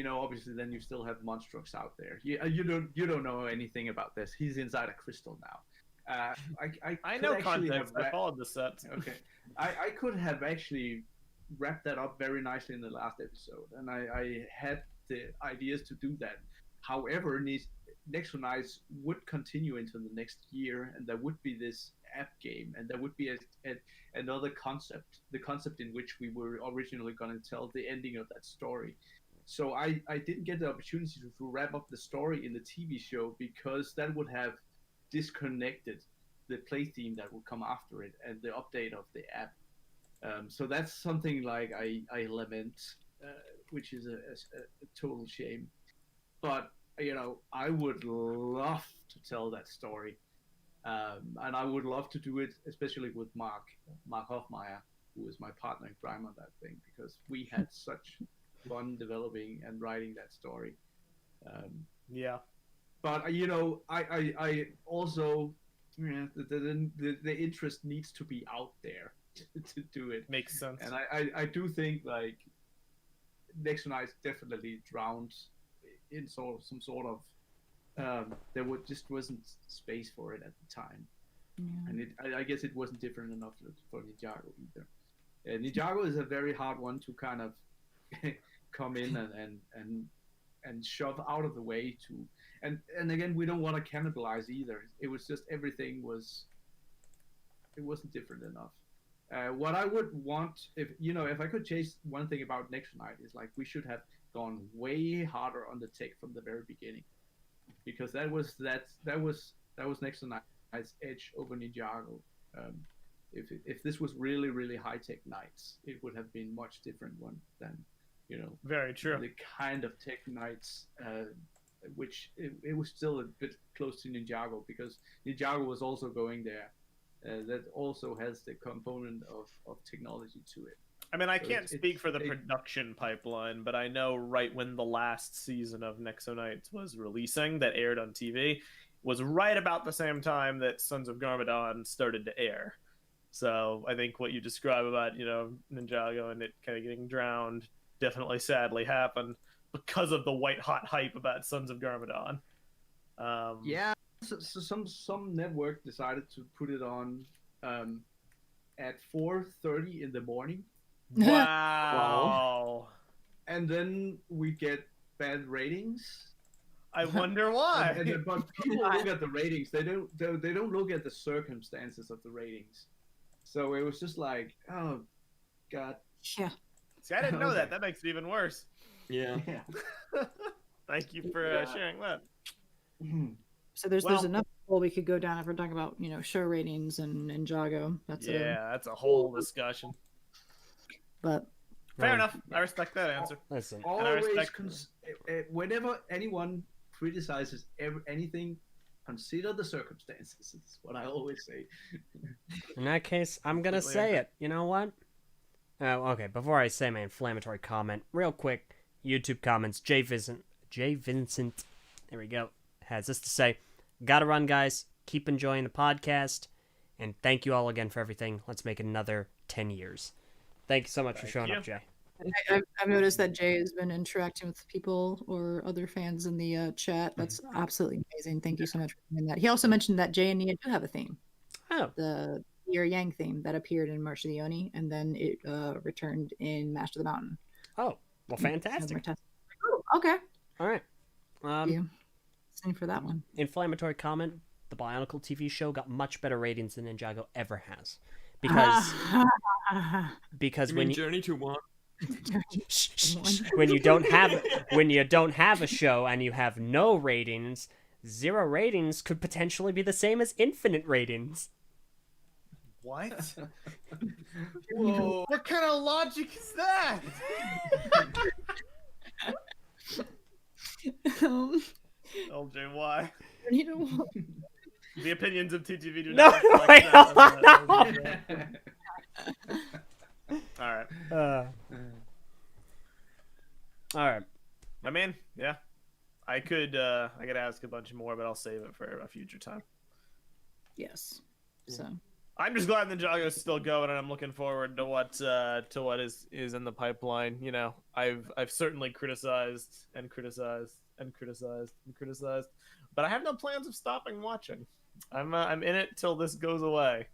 obviously, then you still have Monstrux out there. You don't know anything about this. He's inside a crystal now. I could know actually context. I followed the set. Okay, I could have actually wrapped that up very nicely in the last episode, and I had the ideas to do that. However, Next on Ice would continue into the next year, and there would be this app game, and there would be another concept, the concept in which we were originally going to tell the ending of that story. So I didn't get the opportunity to wrap up the story in the TV show because that would have disconnected the play theme that would come after it and the update of the app. So that's something like I lament, which is a total shame. But I would love to tell that story, and I would love to do it, especially with Mark Hoffmeyer, who is my partner in crime on that thing, because we had such fun developing and writing that story. Yeah. But I also the interest needs to be out there to do it. Makes sense. And I do think like Next on Ice definitely drowned in some sort of there just wasn't space for it at the time. Yeah. And I guess it wasn't different enough for Ninjago either. Ninjago is a very hard one to kind of come in and shove out of the way to, and again, we don't want to cannibalize either. It was just everything it wasn't different enough. What I would want, if I could change one thing about Next Night, is like we should have gone way harder on the tech from the very beginning, because that was Next Night's edge over Ninjago. If this was really really high tech nights, it would have been much different one than Very true. the kind of tech nights, which it was still a bit close to Ninjago, because Ninjago was also going there. That also has the component of technology to it. I mean, I can't speak for the production pipeline, but I know right when the last season of Nexo Knights was releasing, that aired on TV, was right about the same time that Sons of Garmadon started to air. So I think what you describe about, Ninjago and it kind of getting drowned definitely sadly happened because of the white hot hype about Sons of Garmadon. Yeah. So some network decided to put it on at 4:30 in the morning. Wow. And then we get bad ratings. I wonder why. But people look at the ratings. They don't look at the circumstances of the ratings. So it was just like, oh, God. Yeah. See, I didn't know that. That makes it even worse. Yeah. Thank you for sharing that. So there's enough hole we could go down if we're talking about show ratings and Ninjago. That's But fair enough. I respect that answer. Listen, always whenever anyone criticizes anything, consider the circumstances. Is what I always say. in that case, I'm gonna say it. You know what? Okay, before I say my inflammatory comment, real quick, YouTube comments. Jay Vincent, there we go, has this to say: gotta run, guys. Keep enjoying the podcast, and thank you all again for everything. Let's make it another 10 years. Thank you so much for showing up, Jay. I've noticed that Jay has been interacting with people or other fans in the chat. That's absolutely amazing. Thank you so much for doing that. He also mentioned that Jay and Nia do have a theme. Oh. The Yer Yang theme that appeared in March of the Oni, and then it returned in Master of the Mountain. Oh, well, fantastic. Okay. All right. Thank you. Same for that one. Inflammatory comment: the Bionicle TV show got much better ratings than Ninjago ever has, because when you Journey to One. when you don't have a show and you have no ratings, 0 ratings could potentially be the same as infinite ratings. What? Whoa. What kind of logic is that? LJ, why? The opinions of TTV do not reflect that. All right. All right. I mean, yeah. I could ask a bunch more, but I'll save it for a future time. Yes. So I'm just glad Ninjago's still going, and I'm looking forward to what is in the pipeline. I've certainly criticized, but I have no plans of stopping watching. I'm in it till this goes away.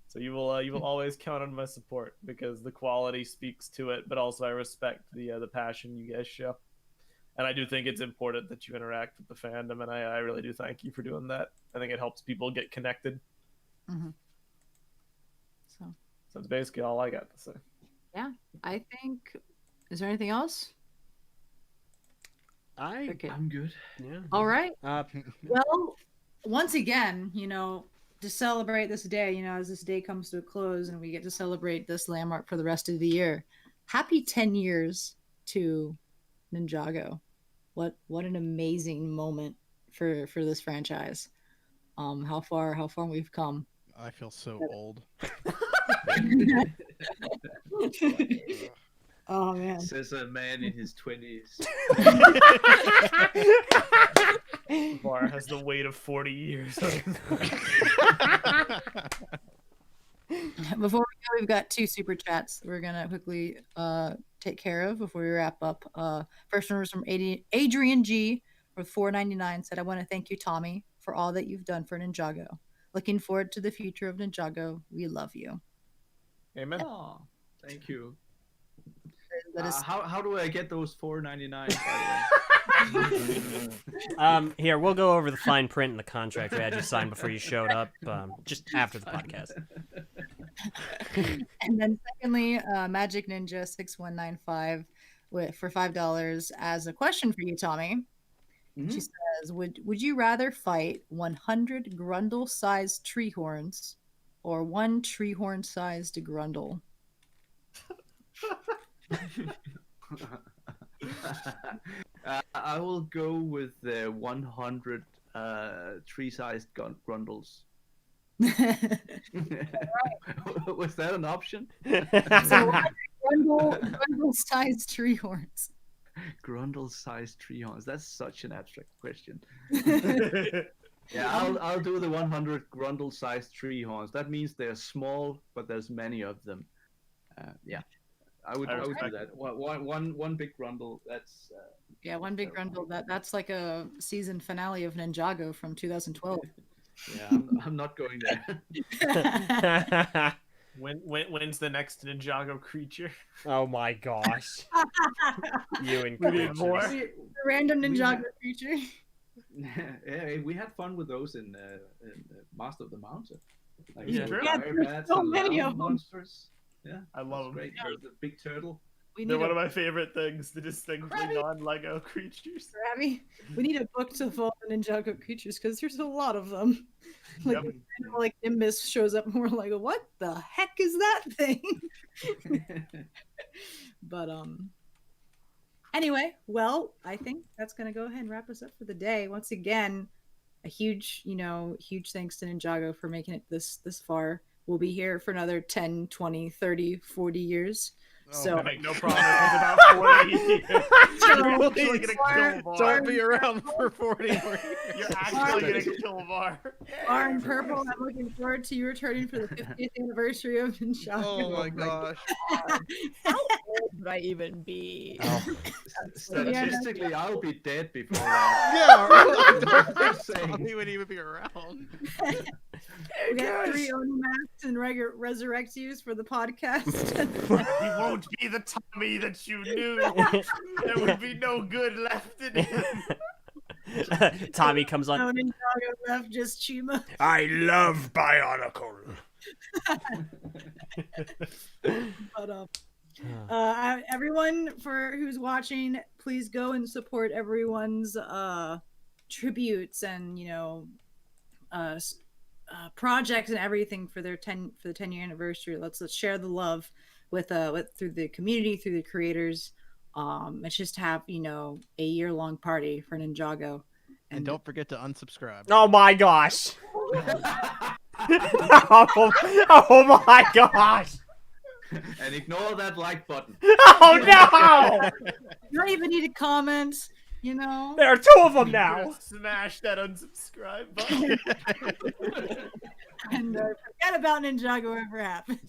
So you will always count on my support because the quality speaks to it, but also I respect the passion you guys show. And I do think it's important that you interact with the fandom, and I really do thank you for doing that. I think it helps people get connected. Mm-hmm. So that's basically all I got to say. Yeah, I think. Is there anything else? I'm good. Yeah. All right. Well, once again, to celebrate this day, as this day comes to a close and we get to celebrate this landmark for the rest of the year, happy 10 years to Ninjago. What an amazing moment for this franchise. How far we've come. I feel so old. Oh man. Says a man in his 20s. Bar has the weight of 40 years. Before we go, we've got 2 super chats we're gonna quickly take care of before we wrap up. First one was from Adrian G for $4.99. Said, "I want to thank you, Tommy, for all that you've done for Ninjago. Looking forward to the future of Ninjago. We love you." Amen. Oh, thank you. That is how do I get those $4.99? Here, we'll go over the fine print in the contract we had you sign before you showed up, just after the podcast. And then secondly, Magic Ninja 6195 for $5 as a question for you, Tommy. Mm-hmm. She says, "Would you rather fight 100 Grundle-sized tree horns or 1 tree horn-sized Grundle?" I will go with the 100 tree-sized Grundles. Was that an option? So Grundle-sized tree horns. Grundle-sized tree horns. That's such an abstract question. Yeah, I'll do the 100 Grundle-sized tree horns. That means they're small, but there's many of them. Yeah. I would do that. One big Grundle. That's yeah, one big Grundle. That's like a season finale of Ninjago from 2012. Yeah, I'm not going there. When's the next Ninjago creature? Oh my gosh! You and more random Ninjago creature. Yeah, we had fun with those in Master of the Mountain. Like, Yeah, there's so many of them. Monsters. Yeah, I love them. Great. There's the big turtle. They're one of my favorite things, the distinctly non-Lego creatures. Krabby. We need a book to follow the Ninjago creatures because there's a lot of them. Like, like Nimbus shows up and we're like, what the heck is that thing? But anyway, well, I think that's gonna go ahead and wrap us up for the day. Once again, a huge thanks to Ninjago for making it this far. We'll be here for another 10, 20, 30, 40 years. So I make no promises about 40 years. You're actually gonna kill Var. Don't be around for 40 more years. You're actually gonna kill Var. Var and Purple, I'm looking forward to you returning for the 50th anniversary of Ninjago. Oh my gosh. How old would I even be? Oh. Statistically, I'll be dead before that. Yeah, I don't think Tommy would even be around. We got 3 Onimax and resurrect yous for the podcast. He won't be the Tommy that you knew. There would be no good left in him. Tommy comes on. No Ninjago left, just Chima. I love Bionicle. But everyone who's watching, please go and support everyone's tributes and projects and everything for the 10-year anniversary. Let's share the love with through the community, through the creators. Let's just have a year-long party for Ninjago. And don't forget to unsubscribe. Oh my gosh! oh my gosh! And ignore that like button. Oh no! You don't even need to comment. There are 2 of them now. Smash that unsubscribe button. And forget about Ninjago ever happened.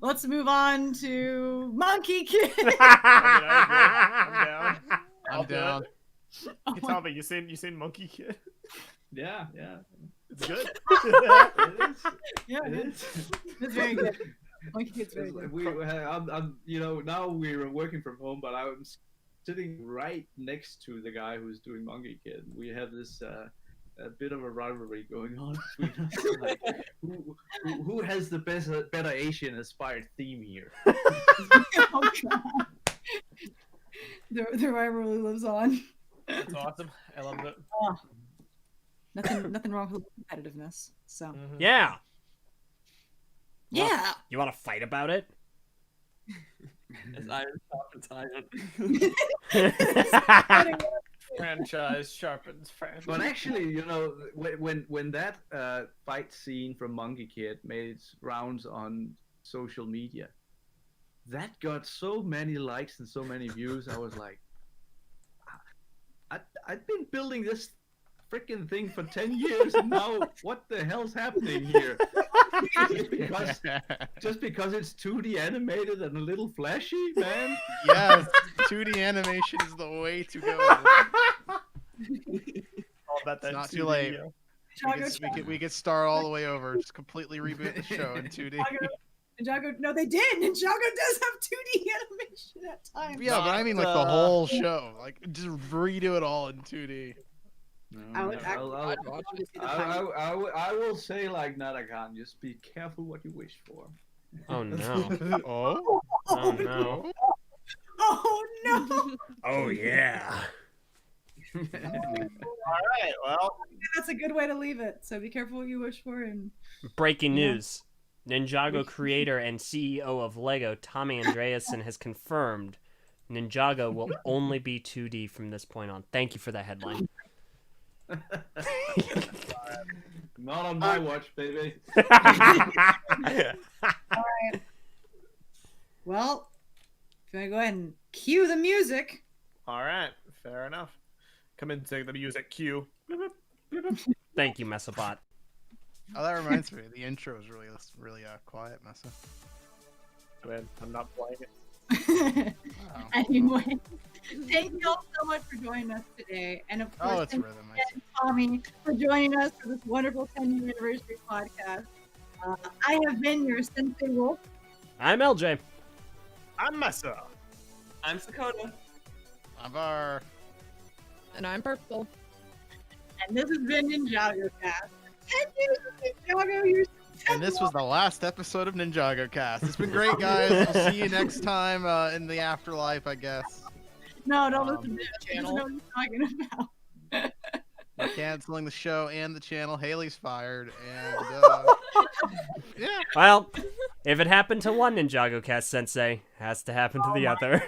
Let's move on to Monkey Kid. I'm down. I'm down. Hey, Tommy, you seen Monkey Kid? Yeah. It's good. It is. Yeah, It yeah. is. It's very good. Monkey Kid's very It's like good. you know, now we're working from home, but I'm sitting right next to the guy who's doing Monkey Kid. We have this a bit of a rivalry going on between us. Like, who has the better Asian-inspired theme here? Oh, God. The rivalry lives on. That's awesome. I love it. Nothing wrong with competitiveness. So Mhm. Yeah. yeah. You want to fight about it? As iron sharpens iron. Franchise sharpens franchise. But actually, you know, when that fight scene from Monkey Kid made its rounds on social media, that got so many likes and so many views. I was like, I've been building this freaking thing for 10 years, and now what the hell's happening here? Just because it's 2D animated and a little flashy, man. Yes, 2D animation is the way to go. All about that It's not 2D, too late. yo. We could start all the way over. Just completely reboot the show in 2D. Ninjago, no, they did. Ninjago does have 2D animation at times. Yeah, but I mean like the whole show. Like just redo it all in 2D. I would actually I'll- I'd watch to see the pilot. I will say like Narakan, just be careful what you wish for. Oh no. Oh, Oh no. Oh no! Oh yeah. All right. Well, That's a good way to leave it. So be careful what you wish for, and Breaking Yeah. news. Ninjago creator and CEO of LEGO, Tommy Andreasen, has confirmed Ninjago will only be 2D from this point on. Thank you for that headline. Not on my watch, baby. well, if you want to go ahead and cue the music. all right. Fair enough. Come into the music cue. Thank you, Messobot. oh, that reminds me. The intro is really quiet, Messa. Man, I'm not playing it. Wow. Anyway, thank you all so much for joining us today, and of course, Oh, it's thank rhythm. I you, see. Tommy, for joining us for this wonderful 10th anniversary podcast. I have been your Sensei Wolf. I'm LJ. I'm Messa. I'm Sakota. Avar. And I'm purple. And this has been NINJAGOcast. 10 years of NINJAGO, you're And this was the last episode of NinJagoCast. It's been great, guys. We'll see you next time in the afterlife, I guess. No, don't listen to this. He channel. doesn't know what you're talking about. We're canceling the show and the channel. Haley's fired, and yeah. Well, if it happened to one Ninjago Cast Sensei, it has to happen to the other.